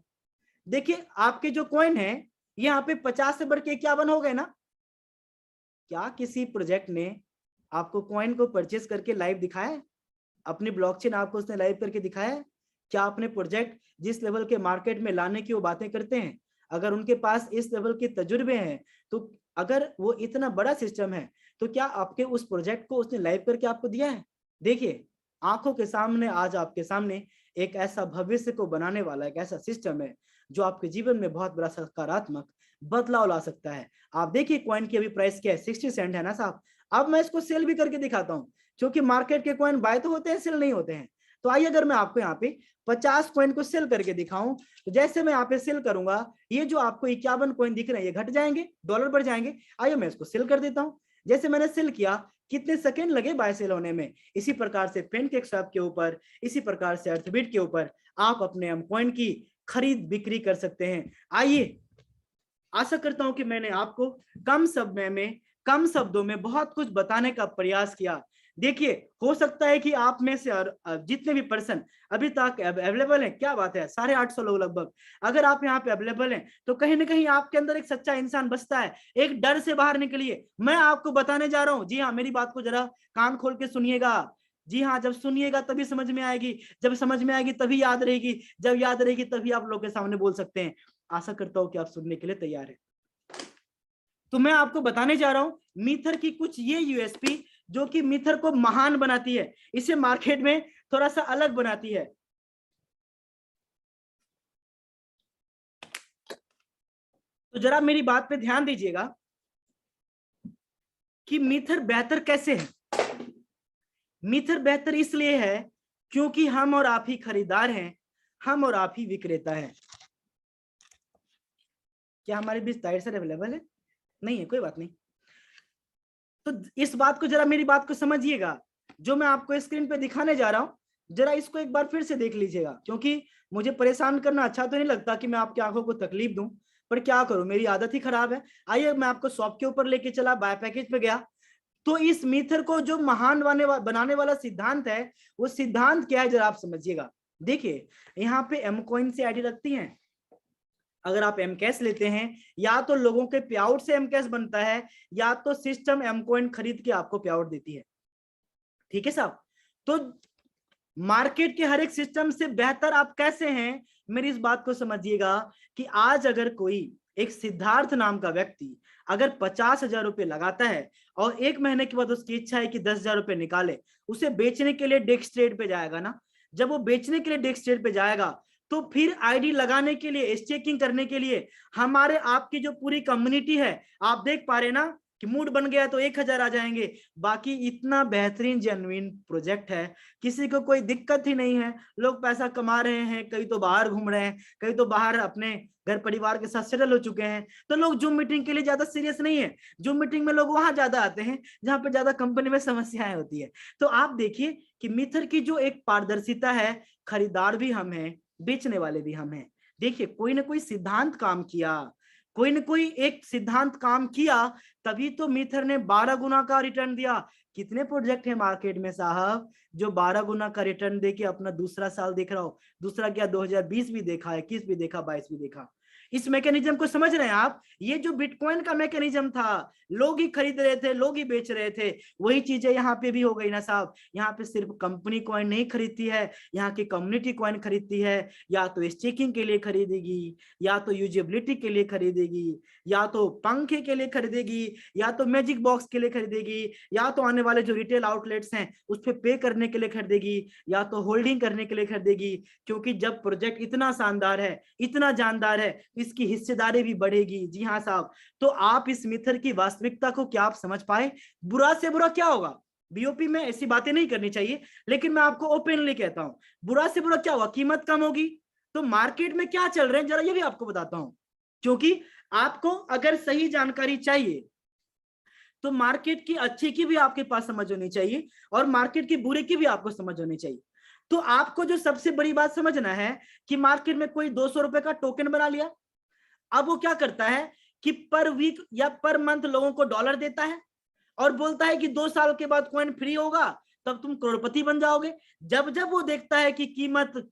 देखिए आपके जो कॉइन है यहाँ पे 50 से बढ़ के 51 हो गए ना। क्या किसी प्रोजेक्ट ने आपको कॉइन को परचेस करके लाइव दिखाया है? अपनी ब्लॉकचेन आपको उसने लाइव करके दिखाया है? क्या अपने प्रोजेक्ट जिस लेवल के मार्केट में लाने की वो बातें करते हैं, अगर उनके पास इस लेवल के तजुर्बे हैं, तो अगर वो इतना बड़ा सिस्टम है तो क्या आपके उस प्रोजेक्ट को उसने लाइव करके आपको दिया है? देखिए आंखों के सामने आज आपके सामने एक ऐसा भविष्य को बनाने वाला एक ऐसा सिस्टम है जो आपके जीवन में बहुत बड़ा सकारात्मक बदलाव ला सकता है। आप देखिए कॉइन की अभी प्राइस क्या है, 60 सेंट है ना साहब। अब मैं इसको सेल भी करके दिखाता हूँ, क्योंकि मार्केट के कॉइन बाय तो होते हैं, सेल नहीं होते हैं। तो आइए अगर मैं आपको यहाँ पे 50 कॉइन को सेल करके दिखाऊं, तो जैसे मैं यहाँ पे सेल करूंगा, ये जो आपको 51 कॉइन दिख रहे हैं ये घट जाएंगे, डॉलर बढ़ जाएंगे। आइए मैं इसको सेल कर देता हूँ। जैसे मैंने सेल किया, कितने सेकंड लगे बाय सेल होने में। इसी प्रकार से पेनकेक स्वैप के ऊपर, इसी प्रकार से अर्थबिट के ऊपर आप अपने एम कॉइन की खरीद बिक्री कर सकते हैं। आइए आशा करता हूं कि मैंने आपको कम समय में कम शब्दों में बहुत कुछ बताने का प्रयास किया। देखिए, हो सकता है कि आप में से और जितने भी पर्सन अभी तक अवेलेबल हैं, क्या बात है, 850 लोग लगभग, अगर आप यहाँ पे अवेलेबल हैं तो कहीं ना कहीं आपके अंदर एक सच्चा इंसान बसता है। एक डर से बाहर निकलिए, मैं आपको बताने जा रहा हूँ। जी हाँ, मेरी बात को जरा कान खोल के सुनिएगा। जी हाँ, जब सुनिएगा तभी समझ में आएगी, जब समझ में आएगी तभी याद रहेगी, जब याद रहेगी तभी आप लोग के सामने बोल सकते हैं। आशा करता हूँ कि आप सुनने के लिए तैयार है। तो मैं आपको बताने जा रहा हूं मीथर की कुछ ये यूएसपी जो कि मीथर को महान बनाती है, इसे मार्केट में थोड़ा सा अलग बनाती है। तो जरा मेरी बात पे ध्यान दीजिएगा कि मीथर बेहतर कैसे है। मीथर बेहतर इसलिए है क्योंकि हम और आप ही खरीदार हैं, हम और आप ही विक्रेता हैं। क्या हमारे बीच टाइट सर अवेलेबल है? नहीं है, कोई बात नहीं। तो इस बात को जरा मेरी बात को समझिएगा, जो मैं आपको स्क्रीन पे दिखाने जा रहा हूं, जरा इसको एक बार फिर से देख लीजिएगा, क्योंकि मुझे परेशान करना अच्छा तो नहीं लगता कि मैं आपकी आंखों को तकलीफ दूं, पर क्या करूं, मेरी आदत ही खराब है। आइए मैं आपको शॉप के ऊपर लेके चला, बाय पैकेज पे गया। तो इस मीथर को जो महान बनाने वाला सिद्धांत है, वो सिद्धांत क्या है जरा आप समझिएगा। देखिए, यहाँ पे एम कॉइन से आईडी लगती है। अगर आप एम कैश लेते हैं, या तो लोगों के पे आउट से एम कैश बनता है, या तो सिस्टम एम कॉइन खरीद के आपको पे आउट देती है। ठीक है साहब? तो मार्केट के हर एक सिस्टम से बेहतर आप कैसे हैं, मेरी इस बात को समझिएगा कि आज अगर कोई एक सिद्धार्थ नाम का व्यक्ति अगर 50,000 रुपए लगाता है और एक महीने के बाद उसकी इच्छा है कि 10,000 रुपए निकाले, उसे बेचने के लिए डेस्क ट्रेड पे जाएगा ना। जब वो बेचने के लिए डेस्क ट्रेड पे जाएगा तो फिर आईडी लगाने के लिए, स्टेकिंग करने के लिए हमारे आपकी जो पूरी कम्युनिटी है, आप देख पा रहे ना कि मूड बन गया तो 1,000 आ जाएंगे। बाकी इतना बेहतरीन जेन्युइन प्रोजेक्ट है, किसी को कोई दिक्कत ही नहीं है, लोग पैसा कमा रहे हैं, कई तो बाहर घूम रहे हैं, कई तो बाहर अपने घर परिवार के साथ सेटल हो चुके हैं। तो लोग जूम मीटिंग के लिए ज्यादा सीरियस नहीं है, जूम मीटिंग में लोग वहां ज्यादा आते हैं जहां पर ज्यादा कंपनी में समस्याएं होती है। तो आप देखिए कि मिथर की जो एक पारदर्शिता है, खरीदार भी हम हैं, बेचने वाले भी हम हैं। देखिए, कोई ना कोई सिद्धांत काम किया, कोई ना कोई एक सिद्धांत काम किया, तभी तो मिथर ने 12 गुना का रिटर्न दिया। कितने प्रोजेक्ट है मार्केट में साहब जो 12 गुना का रिटर्न देके अपना दूसरा साल देख रहा हो? दूसरा क्या, 2020 भी देखा, 21 भी देखा, 22 भी देखा। इस मैकेनिज्म को समझ रहे हैं आप? ये जो बिटकॉइन का मैकेनिज्म था, लोग ही खरीद रहे थे, लोग ही बेच रहे थे, वही चीजें यहाँ पे भी हो गई ना साहब। यहाँ पे सिर्फ कंपनी कॉइन नहीं खरीदती है, यहाँ की कम्युनिटी कॉइन खरीदती है। या तो स्टेकिंग के लिए खरीदेगी, या तो यूजेबिलिटी के लिए खरीदेगी, या तो पंखे के लिए खरीदेगी, या तो मैजिक बॉक्स के लिए खरीदेगी, या तो आने वाले जो रिटेल आउटलेट्स हैं उस पर पे करने के लिए खरीदेगी, या तो होल्डिंग करने के लिए खरीदेगी। क्योंकि जब प्रोजेक्ट इतना शानदार है, इतना जानदार है, इसकी हिस्सेदारी भी बढ़ेगी। जी हाँ साहब। तो आप इस मिथर की वास्तविकता को क्या आप समझ पाए? बुरा से बुरा क्या होगा? बीओपी में ऐसी बातें नहीं करनी चाहिए, लेकिन मैं आपको ओपनली कहता हूं, बुरा से बुरा क्या होगा? कीमत कम होगी। तो मार्केट में क्या चल रहे हैं जरा ये भी आपको बताता हूं, क्योंकि आपको अगर सही जानकारी चाहिए तो मार्केट की अच्छी की भी आपके पास समझ होनी चाहिए और मार्केट की बुरे की भी आपको समझ होनी चाहिए। तो आपको जो सबसे बड़ी बात समझना है कि मार्केट में कोई 200 रुपए का टोकन बना लिया, अब वो क्या करता है कि पर वीक या पर मंथ लोगों को डॉलर देता है और बोलता है कि 2 साल के बाद कॉइन फ्री होगा, तब तुम करोड़पति बन जाओगे। जब जब वो देखता है कि कीमत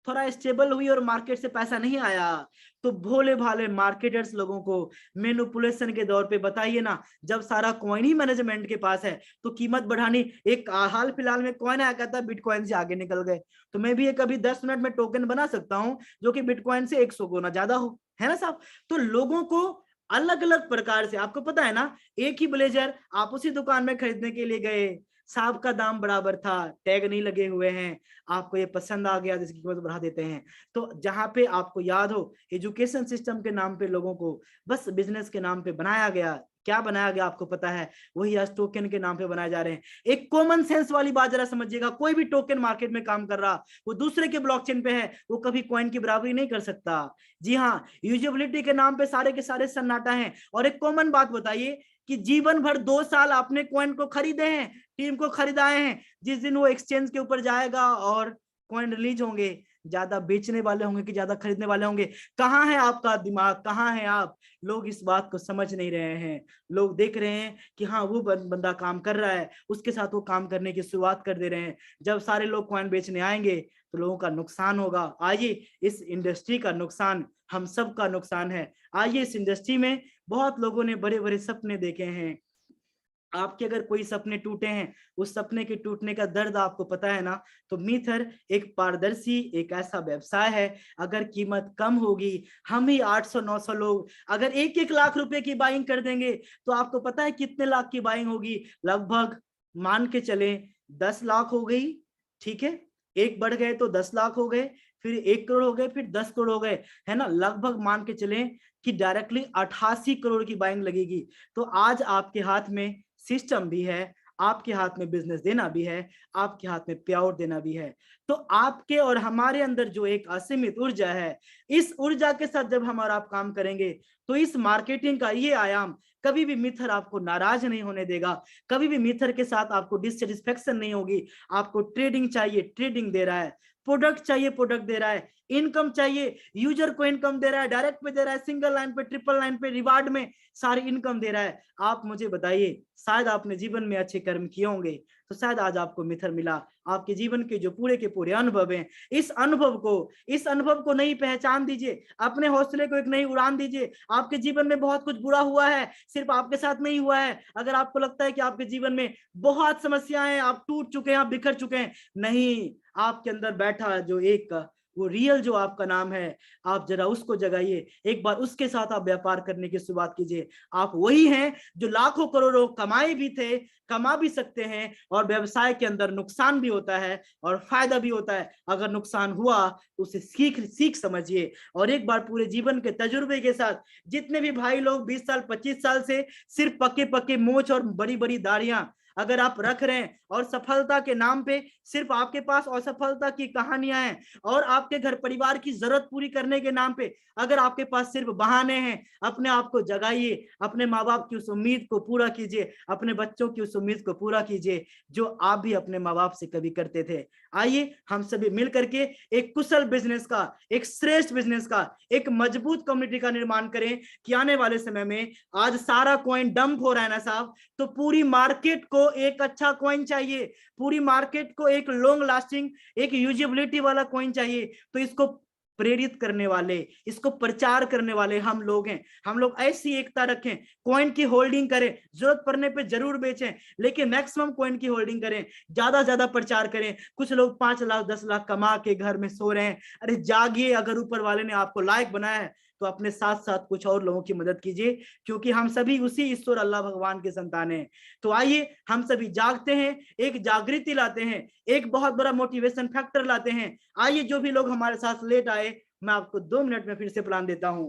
थोड़ा स्टेबल हुई और मार्केट से पैसा नहीं आया, तो भोले भाले मार्केटर्स लोगों को मैनिपुलेशन के दौर पे, बताइए ना, जब सारा कॉइन ही मैनेजमेंट के पास है तो कीमत बढ़ानी। एक हाल फिलहाल में कॉइन आया कहता है बिटकॉइन से आगे निकल गए, तो मैं भी एक अभी 10 मिनट में टोकन बना सकता हूं जो कि बिटकॉइन से 100 गुना ज्यादा हो, है ना साहब? तो लोगों को अलग अलग प्रकार से, आपको पता है ना, एक ही ब्लेजर आप उसी दुकान में खरीदने के लिए गए, साहब का दाम बराबर था, टैग नहीं लगे हुए हैं, आपको ये पसंद आ गया, जिसकी कीमत बढ़ा देते हैं। तो जहां पे आपको याद हो, एजुकेशन सिस्टम के नाम पे लोगों को बस बिजनेस के नाम पे बनाया गया, क्या बनाया गया आपको पता है? वही आज टोकन के नाम पे बनाए जा रहे हैं। एक कॉमन सेंस वाली बात जरा समझिएगा, कोई भी टोकन मार्केट में काम कर रहा, वो दूसरे के ब्लॉकचेन पे है, वो कभी कॉइन की बराबरी नहीं कर सकता। जी हाँ, यूजेबिलिटी के नाम पे सारे के सारे सन्नाटा है। और एक कॉमन बात बताइए कि जीवन भर 2 साल आपने कॉइन को खरीदे हैं, टीम को खरीदाए हैं, जिस दिन वो एक्सचेंज के ऊपर जाएगा और कॉइन रिलीज होंगे, ज्यादा बेचने वाले होंगे कि ज्यादा खरीदने वाले होंगे? कहाँ है आपका दिमाग, कहाँ है आप? लोग इस बात को समझ नहीं रहे हैं। लोग देख रहे हैं कि हाँ वो बंदा काम कर रहा है, उसके साथ वो काम करने की शुरुआत कर दे रहे हैं। जब सारे लोग कॉइन बेचने आएंगे तो लोगों का नुकसान होगा। आइए, इस इंडस्ट्री का नुकसान हम सब का नुकसान है। आइए, इस इंडस्ट्री में बहुत लोगों ने बड़े बड़े सपने देखे हैं। आपके अगर कोई सपने टूटे हैं, उस सपने के टूटने का दर्द आपको पता है ना? तो मीथर एक पारदर्शी, एक ऐसा व्यवसाय है, अगर कीमत कम होगी, हम ही 800-900 लोग अगर 1-1 लाख रुपए की बाइंग कर देंगे, तो आपको पता है कितने लाख की बाइंग होगी? लगभग मान के चले 10 लाख हो गई। ठीक है, एक बढ़ गए तो 10 लाख हो गए, फिर 1 करोड़ हो गए, फिर 10 करोड़ हो गए, है ना? लगभग मान के चले कि डायरेक्टली 88 करोड़ की बाइंग लगेगी। तो आज आपके हाथ में सिस्टम भी है, आपके हाथ में बिजनेस देना भी है, आपके हाथ में पे आउट देना भी है। तो आपके और हमारे अंदर जो एक असीमित ऊर्जा है, इस ऊर्जा के साथ जब हम और आप काम करेंगे, तो इस मार्केटिंग का ये आयाम कभी भी मिथर आपको नाराज नहीं होने देगा। कभी भी मिथर के साथ आपको डिससेटिस्फेक्शन नहीं होगी। आपको ट्रेडिंग चाहिए, ट्रेडिंग दे रहा है। प्रोडक्ट चाहिए, प्रोडक्ट दे रहा है। इनकम चाहिए, यूजर को इनकम दे रहा है, डायरेक्ट पे दे रहा है, सिंगल लाइन पे, ट्रिपल लाइन पे, रिवार्ड में सारी इनकम दे रहा है। आप मुझे बताइए, शायद आपने जीवन में अच्छे कर्म किए होंगे, तो शायद आज आपको मिथर मिला। आपके जीवन के जो पूरे के पूरे अनुभव हैं, इस अनुभव को नई पहचान दीजिए, अपने हौसले को एक नई उड़ान दीजिए। आपके जीवन में बहुत कुछ बुरा हुआ है, सिर्फ आपके साथ नहीं हुआ है। अगर आपको लगता है कि आपके जीवन में बहुत समस्याएं, आप टूट चुके हैं, आप बिखर चुके हैं, नहीं, आपके अंदर बैठा जो एक वो रियल जो आपका नाम है, आप जरा उसको जगाइए। एक बार उसके साथ आप व्यापार करने की शुरुआत कीजिए। आप वही हैं जो लाखों करोड़ों कमाए भी थे, कमा भी सकते हैं, और व्यवसाय के अंदर नुकसान भी होता है और फायदा भी होता है। अगर नुकसान हुआ तो उसे सीख समझिए, और एक बार पूरे जीवन के तजुर्बे के साथ, जितने भी भाई लोग 20 साल 25 साल से सिर्फ पक्के पक्के मोछ और बड़ी बड़ी दाढ़ियां अगर आप रख रहे हैं, और सफलता के नाम पे सिर्फ आपके पास असफलता की कहानियां हैं, और आपके घर परिवार की जरूरत पूरी करने के नाम पे अगर आपके पास सिर्फ बहाने हैं, अपने आप को जगाइए, अपने माँ बाप की उस उम्मीद को पूरा कीजिए, अपने बच्चों की उस उम्मीद को पूरा कीजिए जो आप भी अपने माँ बाप से कभी करते थे। आइए, हम सभी मिल करके एक कुशल बिजनेस का, एक श्रेष्ठ बिजनेस का, एक मजबूत कम्युनिटी का निर्माण करें, कि आने वाले समय में, आज सारा कॉइन डंप हो रहा है ना साहब, तो पूरी मार्केट को एक अच्छा कॉइन चाहिए, पूरी मार्केट को एक लॉन्ग लास्टिंग, एक यूजेबिलिटी वाला कॉइन चाहिए। तो इसको प्रेरित करने वाले, इसको प्रचार करने वाले हम लोग हैं। हम लोग ऐसी एकता रखें, कॉइन की होल्डिंग करें, जरूरत पड़ने पे जरूर बेचें, लेकिन मैक्सिमम कॉइन की होल्डिंग करें, ज्यादा ज्यादा प्रचार करें। कुछ लोग 5 लाख 10 लाख कमा के घर में सो रहे हैं। अरे जागिए, अगर ऊपर वाले ने आपको लायक बनाया है, तो अपने साथ साथ कुछ और लोगों की मदद कीजिए, क्योंकि हम सभी उसी ईश्वर अल्लाह भगवान के संतान हैं। तो आइए, हम सभी जागते हैं, एक जागृति लाते हैं, एक बहुत बड़ा मोटिवेशन फैक्टर लाते हैं। आइए, जो भी लोग हमारे साथ लेट आए, मैं आपको 2 मिनट में फिर से प्लान देता हूं।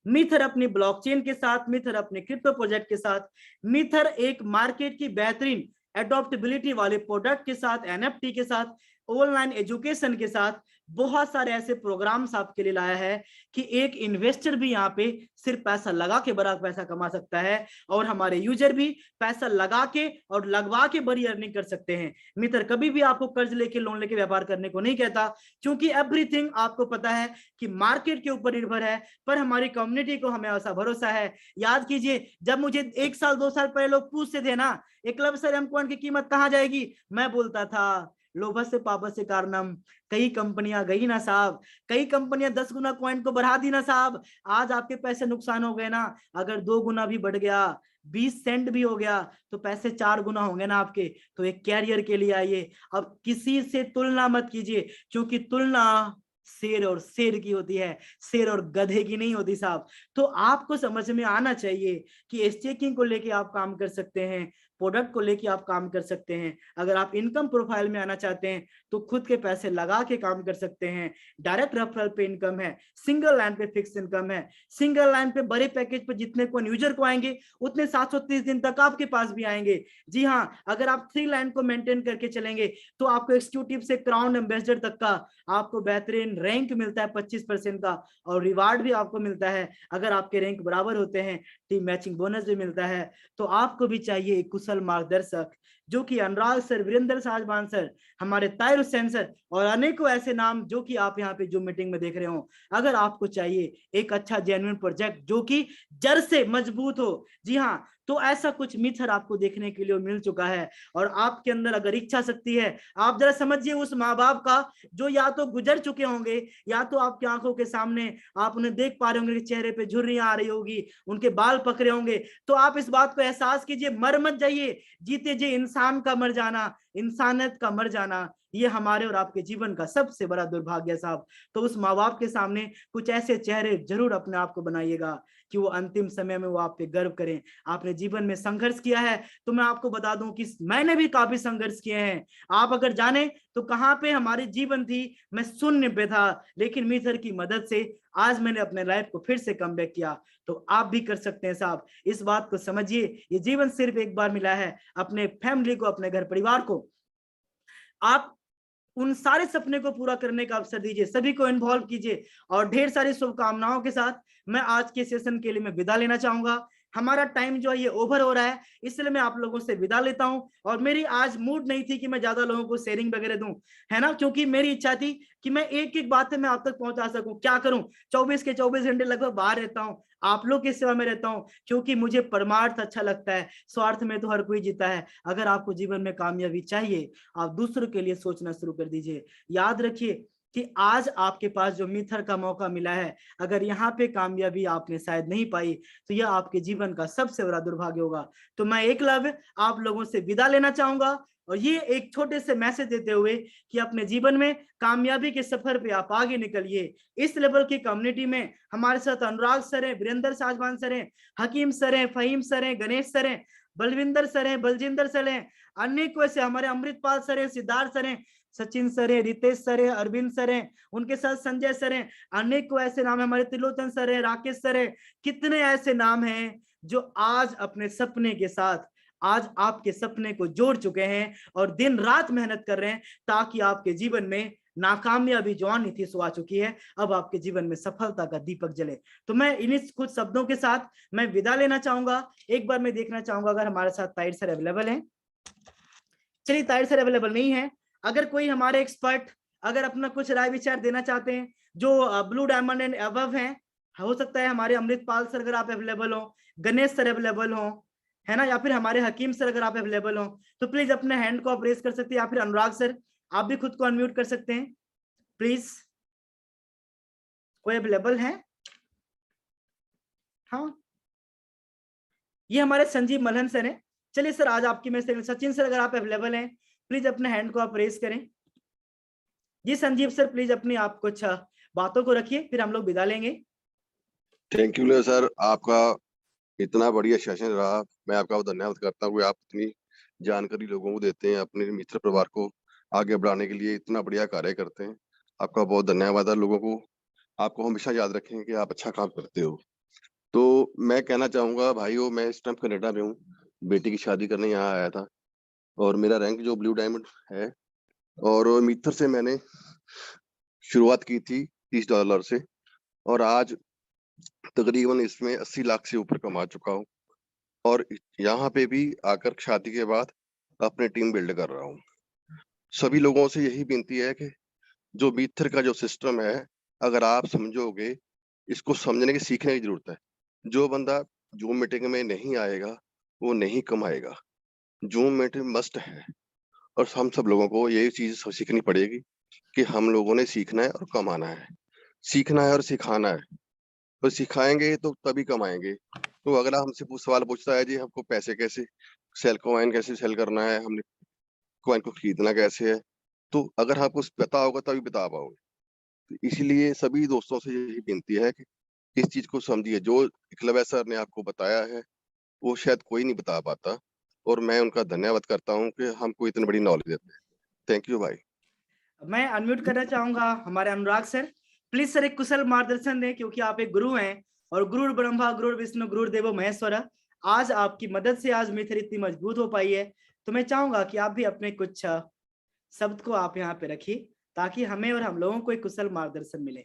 मिथर अपनी ब्लॉकचेन के साथ, मिथर अपने क्रिप्टो प्रोजेक्ट के साथ, मिथर एक मार्केट की बेहतरीन एडॉप्टेबिलिटी वाले प्रोडक्ट के साथ, एनएफटी के साथ, ऑनलाइन एजुकेशन के साथ बहुत सारे ऐसे प्रोग्राम्स आपके लिए लाया है कि एक इन्वेस्टर भी यहाँ पे सिर्फ पैसा लगा के बड़ा पैसा कमा सकता है, और हमारे यूजर भी पैसा लगा के और लगवा के बड़ी अर्निंग कर सकते हैं। मित्र कभी भी आपको कर्ज लेके, लोन लेके व्यापार करने को नहीं कहता, क्योंकि एवरीथिंग आपको पता है कि मार्केट के ऊपर निर्भर है, पर हमारी कम्युनिटी को हमें ऐसा भरोसा है। याद कीजिए, जब मुझे 1 साल 2 साल पहले लोग पूछते थे ना, एकलव्य एम कॉइन की कीमत कहाँ जाएगी, मैं बोलता था लोभस्य पापस्य कारणम, कई कंपनियां गई ना साहब, कई कंपनियां 10 गुना कॉइन को बढ़ा दी ना साहब। आज आपके पैसे नुकसान हो गए ना, अगर 2 गुना भी बढ़ गया, 20 सेंट भी हो गया, तो पैसे 4 गुना होंगे ना आपके। तो एक कैरियर के लिए आइए, अब किसी से तुलना मत कीजिए, क्योंकि तुलना शेर और शेर की होती है, शेर और गधे की नहीं होती साहब। तो आपको समझ में आना चाहिए कि स्टेकिंग को लेके आप काम कर सकते हैं, प्रोडक्ट को लेके आप काम कर सकते हैं। अगर आप इनकम प्रोफाइल में आना चाहते हैं, तो खुद के पैसे लगा के काम कर सकते हैं। डायरेक्ट रेफरल पे इनकम है, सिंगल लाइन पे फिक्स इनकम है। सिंगल लाइन पे बड़े पैकेज पे जितने को यूजर को आएंगे, उतने 730 दिन तक आपके पास भी आएंगे। जी हाँ, अगर आप 3 लाइन को मेंटेन करके चलेंगे, तो आपको एक्सिक्यूटिव से क्राउन एम्बेसडर तक का आपको बेहतरीन रैंक मिलता है 25% का, और रिवार्ड भी आपको मिलता है। अगर आपके रैंक बराबर होते हैं, टीम मैचिंग बोनस भी मिलता है। तो आपको भी चाहिए एक कुशल मार्गदर्शक, जो कि अनुराग सर, वीरेंद्र साजवान सर, हमारे ताहिर हुसैन सर और अनेकों ऐसे नाम जो कि आप यहाँ पे जो मीटिंग में देख रहे हो। अगर आपको चाहिए एक अच्छा जेन्युइन प्रोजेक्ट जो कि जड़ से मजबूत हो, जी हाँ, तो ऐसा कुछ मिथर आपको देखने के लिए मिल चुका है। और आपके अंदर अगर इच्छा शक्ति है, आप जरा समझिए उस माँ बाप का जो या तो गुजर चुके होंगे या तो आपकी आंखों के सामने आप उन्हें देख पा रहे होंगे कि चेहरे पे झुर्रियां आ रही होगी, उनके बाल पकड़े होंगे। तो आप इस बात को एहसास कीजिए, मर मत जाइए, जीते जी इंसान का मर जाना, इंसानियत का मर जाना, ये हमारे और आपके जीवन का सबसे बड़ा दुर्भाग्य साहब। तो उस माँ बाप के सामने कुछ ऐसे चेहरे जरूर अपने आप को बनाइएगा कि वो अंतिम समय में वो आप पे गर्व करें। आपने जीवन में संघर्ष किया है तो मैं आपको बता दूं कि मैंने भी काफी संघर्ष किए हैं। आप अगर जाने तो कहां पे हमारी जीवन थी, मैं शून्य पे था, लेकिन मिथर की मदद से आज मैंने अपने लाइफ को फिर से कमबैक किया। तो आप भी कर सकते हैं साहब, इस बात को समझिए, ये जीवन सिर्फ एक बार मिला है। अपने फैमिली को, अपने घर परिवार को आप उन सारे सपने को पूरा करने का अवसर दीजिए, सभी को इन्वॉल्व कीजिए। और ढेर सारी शुभकामनाओं के साथ मैं आज के सेशन के लिए मैं विदा लेना चाहूंगा। हमारा टाइम जो है ये ओवर हो रहा है, इसलिए मैं आप लोगों से विदा लेता हूं। और मेरी आज मूड नहीं थी कि मैं ज्यादा लोगों को शेयरिंग वगैरह दूं, है ना, क्योंकि मेरी इच्छा थी कि मैं एक एक बातें मैं आप तक पहुंचा सकूं। क्या करूं, 24 के 24 घंटे लगभग बाहर रहता हूं, आप लोग की सेवा में रहता हूं, क्योंकि मुझे परमार्थ अच्छा लगता है। स्वार्थ में तो हर कोई जीता है। अगर आपको जीवन में कामयाबी चाहिए, आप दूसरों के लिए सोचना शुरू कर दीजिए। याद रखिए कि आज आपके पास जो मिथर का मौका मिला है, अगर यहाँ पे कामयाबी आपने शायद नहीं पाई तो यह आपके जीवन का सबसे बड़ा दुर्भाग्य होगा। तो मैं एकलव्य आप लोगों से विदा लेना चाहूंगा और ये एक छोटे से मैसेज देते हुए कि अपने जीवन में कामयाबी के सफर पे आप आगे निकलिए। इस लेवल की कम्युनिटी में हमारे साथ अनुराग सर हैं, वीरेंद्र साजवान सर हैं, हकीम सर हैं, फहीम सर हैं, गणेश सर हैं, बलविंदर सर हैं, बलजिंदर सर हैं, अनेक वैसे हमारे अमृतपाल सर हैं, सिद्धार्थ सर हैं, सचिन सर है, रितेश सर है, अरविंद सर है, उनके साथ संजय सर है, अनेक को ऐसे नाम है, हमारे त्रिलोचन सर है, राकेश सर है, कितने ऐसे नाम हैं जो आज अपने सपने के साथ आज आपके सपने को जोड़ चुके हैं और दिन रात मेहनत कर रहे हैं ताकि आपके जीवन में नाकामयाबी जो आनी थी सो आ चुकी है, अब आपके जीवन में सफलता का दीपक जले। तो मैं इन्हीं कुछ शब्दों के साथ मैं विदा लेना चाहूंगा। एक बार मैं देखना चाहूंगा अगर हमारे साथ ताहिर सर अवेलेबल हैं। चलिए, ताहिर सर अवेलेबल नहीं है। अगर कोई हमारे एक्सपर्ट अगर अपना कुछ राय विचार देना चाहते हैं जो ब्लू डायमंड एंड अबव हैं, हो सकता है हमारे अमृतपाल सर अगर आप अवेलेबल हो, गणेश सर अवेलेबल हो, है ना, या फिर हमारे हकीम सर अगर आप अवेलेबल हो तो प्लीज अपने हैंड को आप रेज कर सकते हैं, या फिर अनुराग सर आप भी खुद को अनम्यूट कर सकते हैं प्लीज। कोई अवेलेबल है? हाँ, ये हमारे संजीव मल्हन सर हैं। चलिए सर, आज आपकी मैं सचिन सर अगर आप अवेलेबल हैं प्लीज अपने हैंड को आप रेज करें। जी संजीव सर, प्लीज अपनी आप कुछ बातों को रखिए, फिर हम लोग विदा लेंगे। थैंक यू सर, आपका इतना बढ़िया सेशन रहा। मैं आपका धन्यवाद करता हूँ। आप इतनी जानकारी लोगों को देते हैं, अपने मित्र परिवार को आगे बढ़ाने के लिए इतना बढ़िया कार्य करते हैं। आपका बहुत धन्यवाद है। लोगों को आपको हमेशा याद रखें कि आप अच्छा काम करते हो। तो मैं कहना चाहूंगा भाइयों, मैं इस टाइम कनाडा में हूँ, बेटी की शादी करने यहाँ आया था और मेरा रैंक जो ब्लू डायमंड है, और मित्र से मैंने शुरुआत की थी $30 से और आज तकरीबन इसमें 80 लाख से ऊपर कमा चुका हूँ। और यहाँ पे भी आकर शादी के बाद अपने टीम बिल्ड कर रहा हूँ। सभी लोगों से यही विनती है कि जो मित्र का जो सिस्टम है, अगर आप समझोगे, इसको समझने की सीखने की जरूरत है। जो बंदा जूम मीटिंग में नहीं आएगा वो नहीं कमाएगा। जूम मीटिंग मस्ट है और हम सब लोगों को यही चीज सीखनी पड़ेगी कि हम लोगों ने सीखना है और कमाना है, सीखना है और सिखाना है। तो सिखाएंगे तो तभी कमाएंगे। तो अगला हमसे सवाल पूछता है, जी हमको पैसे कैसे कॉइन कैसे सेल करना है, हमने कॉइन को खरीदना कैसे है, तो अगर आपको पता होगा तभी बता पाओगे। तो इसीलिए सभी दोस्तों से यही विनती है कि इस चीज को समझिए। जो एकलव्य सर ने आपको बताया है वो शायद कोई नहीं बता पाता, और मैं उनका धन्यवाद करता हूँ कि हमको इतनी बड़ी नॉलेज देते हैं। थैंक यू भाई। मैं अनम्यूट करना चाहूंगा हमारे अनुराग सर। प्लीज सर एक कुशल मार्गदर्शन दें, क्योंकि आप एक गुरु हैं और गुरु ब्रह्मा गुरु विष्णु गुरु देवो महेश्वरा। आज आपकी मदद से आज मित्र इतनी मजबूत हो पाई है, तो मैं चाहूंगा कि आप भी अपने कुछ शब्द को आप यहाँ पे रखिए ताकि हमें और हम लोगों को एक कुशल मार्गदर्शन मिले।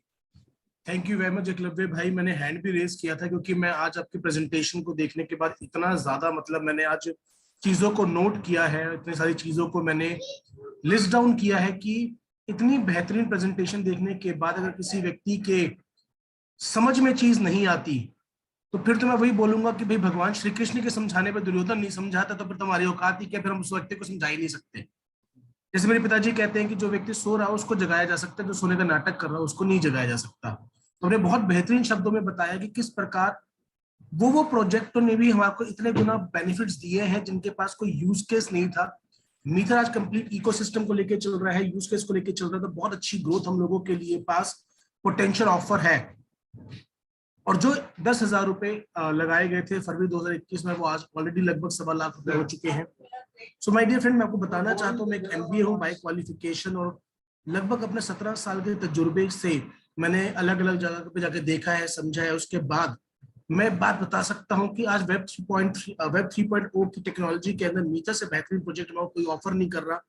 Thank you very much Eklavya भाई। मैंने हैंड भी रेज किया था क्योंकि मैं आज आपके प्रेजेंटेशन को देखने के बाद इतना ज्यादा मतलब मैंने आज चीजों को नोट किया है, इतनी सारी चीजों को मैंने लिस्ट डाउन किया है कि इतनी बेहतरीन प्रेजेंटेशन देखने के बाद अगर किसी व्यक्ति के समझ में चीज नहीं आती तो फिर तो मैं वही बोलूंगा कि भाई भगवान श्री कृष्ण के समझाने पर दुर्योधन नहीं समझाता तो फिर तुम्हारी औकात ही क्या, फिर हम उस व्यक्ति को समझा ही नहीं सकते। जैसे मेरे पिताजी कहते हैं कि जो व्यक्ति सो रहा है उसको जगाया जा सकता है, जो सोने का नाटक कर रहा है उसको नहीं जगाया जा सकता। तो हमने बहुत बेहतरीन शब्दों में बताया कि किस प्रकार वो प्रोजेक्टों ने भी हमारे इतने गुना बेनिफिट्स दिए हैं जिनके पास कोई यूज केस नहीं था। मीथर आज कंप्लीट इकोसिस्टम को लेकर चल रहा है, यूज केस को लेकर चल रहा है, तो बहुत अच्छी ग्रोथ हम लोगों के लिए पास पोटेंशियल ऑफर है। और जो 10,000 रुपए लगाए गए थे फरवरी 2021 में, वो आज ऑलरेडी लगभग 1.25 लाख रुपए हो चुके हैं। सो माय डियर फ्रेंड, मैं आपको बताना चाहता हूँ, मैं एक एमबीए हूँ बाय क्वालिफिकेशन, और लगभग अपने 17 साल के तजुर्बे से मैंने अलग अलग जगह पे जाके देखा है, समझा है। उसके बाद मैं बात बता सकता हूँ कि आज वेब 3.0 की टेक्नोलॉजी के अंदर मीटर से बेहतरीन प्रोजेक्ट में कोई ऑफर नहीं कर रहा।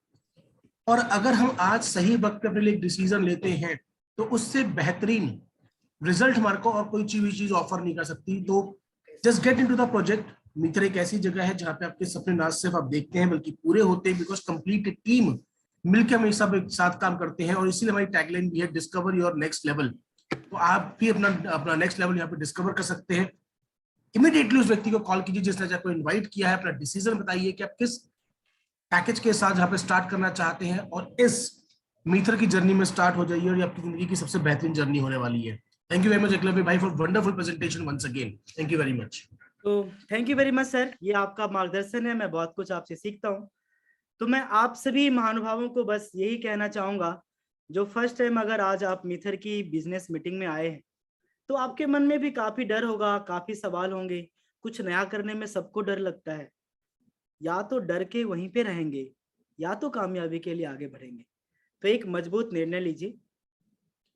और अगर हम आज सही वक्त पे अपने लिए डिसीजन लेते हैं तो उससे बेहतरीन रिजल्ट हमारे को और कोई चीज ऑफर नहीं कर सकती। तो just get into the project. Meter एक ऐसी जगह है जहाँ पे आपके सपने ना सिर्फ आप देखते हैं बल्कि पूरे होते हैं, बिकॉज कंप्लीट टीम मिलकर हम सब एक साथ काम करते हैं। और इसीलिए हमारी टैगलाइन भी है डिस्कवर योर नेक्स्ट लेवल। तो आप भी अपना नेक्स्ट लेवल यहाँ पे डिस्कवर कर सकते हैं। इमीडिएटली उस व्यक्ति को कॉल कीजिए जिसने आपको इन्वाइट किया है, अपना डिसीजन बताइए कि आप किस पैकेज के साथ यहाँ पे स्टार्ट करना चाहते हैं, और इस मीटर की जर्नी में स्टार्ट हो जाइए और ये आपकी जिंदगी की सबसे बेहतरीन जर्नी होने वाली है। Thank you very much Eklavya भाई for wonderful presentation once again. Thank you very much. तो thank you very much sir, ये आपका मार्गदर्शन है, मैं बहुत कुछ आपसे सीखता हूँ। तो मैं आप सभी महानुभावों को बस यही कहना चाहूंगा, जो फर्स्ट टाइम अगर आज आप मीथर की बिजनेस मीटिंग में आए हैं तो आपके मन में भी काफी डर होगा, काफी सवाल होंगे। कुछ नया करने में सबको डर लगता है, या तो डर के वहीं पे रहेंगे या तो कामयाबी के लिए आगे बढ़ेंगे। तो एक मजबूत निर्णय लीजिए।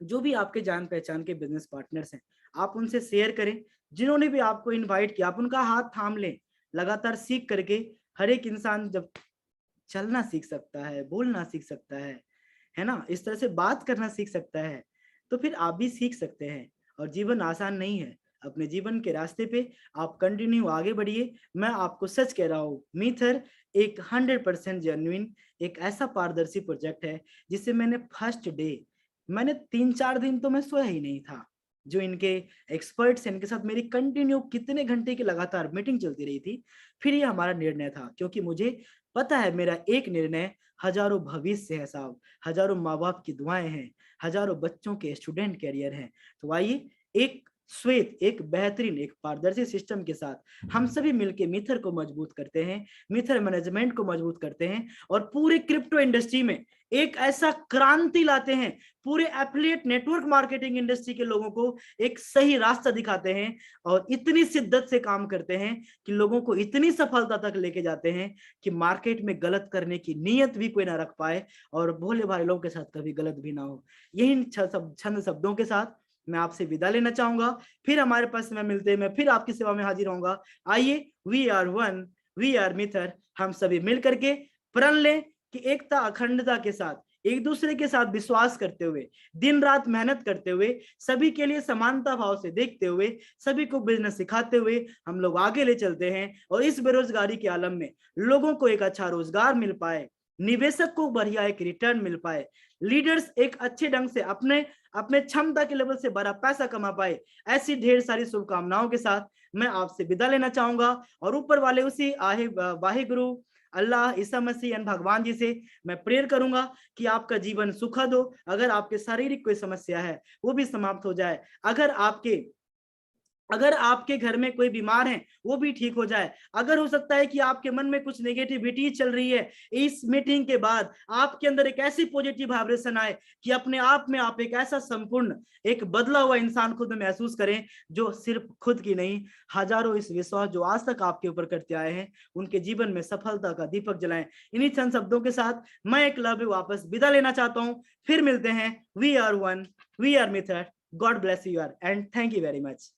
जो भी आपके जान पहचान के बिजनेस पार्टनर्स हैं, आप उनसे शेयर करें। जिन्होंने भी आपको इनवाइट किया, आप उनका हाथ थाम लें। लगातार सीख करके हर एक इंसान जब चलना सीख सकता है, बोलना सीख सकता है ना, इस तरह से बात करना सीख सकता है, तो फिर आप भी सीख सकते हैं। और जीवन आसान नहीं है, अपने जीवन के रास्ते पे आप कंटिन्यू आगे बढ़िए। मैं आपको सच कह रहा हूँ, मीथर एक 100% जेन्युइन, एक ऐसा पारदर्शी प्रोजेक्ट है जिसे मैंने फर्स्ट डे, मैंने 3-4 दिन तो मैं सोया ही नहीं था। जो इनके एक्सपर्ट्स हैं, इनके साथ मेरी कंटिन्यू कितने घंटे की लगातार मीटिंग चलती रही थी। फिर ये हमारा निर्णय था, क्योंकि मुझे पता है मेरा एक निर्णय हजारों भविष्य है साहब, हजारों माँ बाप की दुआएं हैं, हजारों बच्चों के स्टूडेंट कैरियर हैं। तो आइए एक श्वेत, एक बेहतरीन, एक पारदर्शी सिस्टम के साथ हम सभी मिलकर मीथर को मजबूत करते हैं, मीथर मैनेजमेंट को मजबूत करते हैं, और पूरे क्रिप्टो इंडस्ट्री में एक ऐसा क्रांति लाते हैं। पूरे एफिलिएट नेटवर्क मार्केटिंग इंडस्ट्री के लोगों को एक सही रास्ता दिखाते हैं, और इतनी शिद्दत से काम करते हैं कि लोगों को इतनी सफलता तक लेके जाते हैं कि मार्केट में गलत करने की नीयत भी कोई ना रख पाए, और भोले भाले लोगों के साथ कभी गलत भी ना हो। यही छंद शब्दों के साथ मैं आपसे विदा लेना चाहूंगा। फिर हमारे पास में मिलते हैं, मैं फिर आपकी सेवा में हाजिर होऊंगा। आइए, we are one, we are मीथर, हम सभी मिल करके प्रण लें कि एकता अखंडता के साथ, एक दूसरे के साथ विश्वास करते हुए, दिन रात मेहनत करते हुए, सभी के लिए समानता भाव से देखते हुए, सभी को बिजनेस सिखाते हुए हम लोग आगे ले चलते हैं। और इस बेरोजगारी के आलम में लोगों को एक अच्छा रोजगार मिल पाए, निवेशक को बढ़िया एक रिटर्न मिल पाए, लीडर्स एक अच्छे ढंग से अपने अपने क्षमता के लेवल से बड़ा पैसा कमा पाए। ऐसी ढेर सारी शुभकामनाओं के साथ मैं आपसे विदा लेना चाहूंगा, और ऊपर वाले उसी वाहिगुरु अल्लाह, ईसा मसीह एंड भगवान जी से मैं प्रेयर करूंगा कि आपका जीवन सुखद हो। अगर आपके शारीरिक कोई समस्या है वो भी समाप्त हो जाए, अगर आपके घर में कोई बीमार है वो भी ठीक हो जाए। अगर हो सकता है कि आपके मन में कुछ नेगेटिविटी चल रही है, इस मीटिंग के बाद आपके अंदर एक ऐसी पॉजिटिव वाइब्रेशन आए कि अपने आप में आप एक ऐसा संपूर्ण, एक बदला हुआ इंसान खुद में महसूस करें, जो सिर्फ खुद की नहीं, हजारों इस विश्वास जो आज तक आपके ऊपर करते आए हैं, उनके जीवन में सफलता का दीपक जलाएं। इन्हीं चंद शब्दों के साथ मैं एकलव्य वापस विदा लेना चाहता हूं। फिर मिलते हैं। We are one, we are मीथर। God bless you all and thank you very much.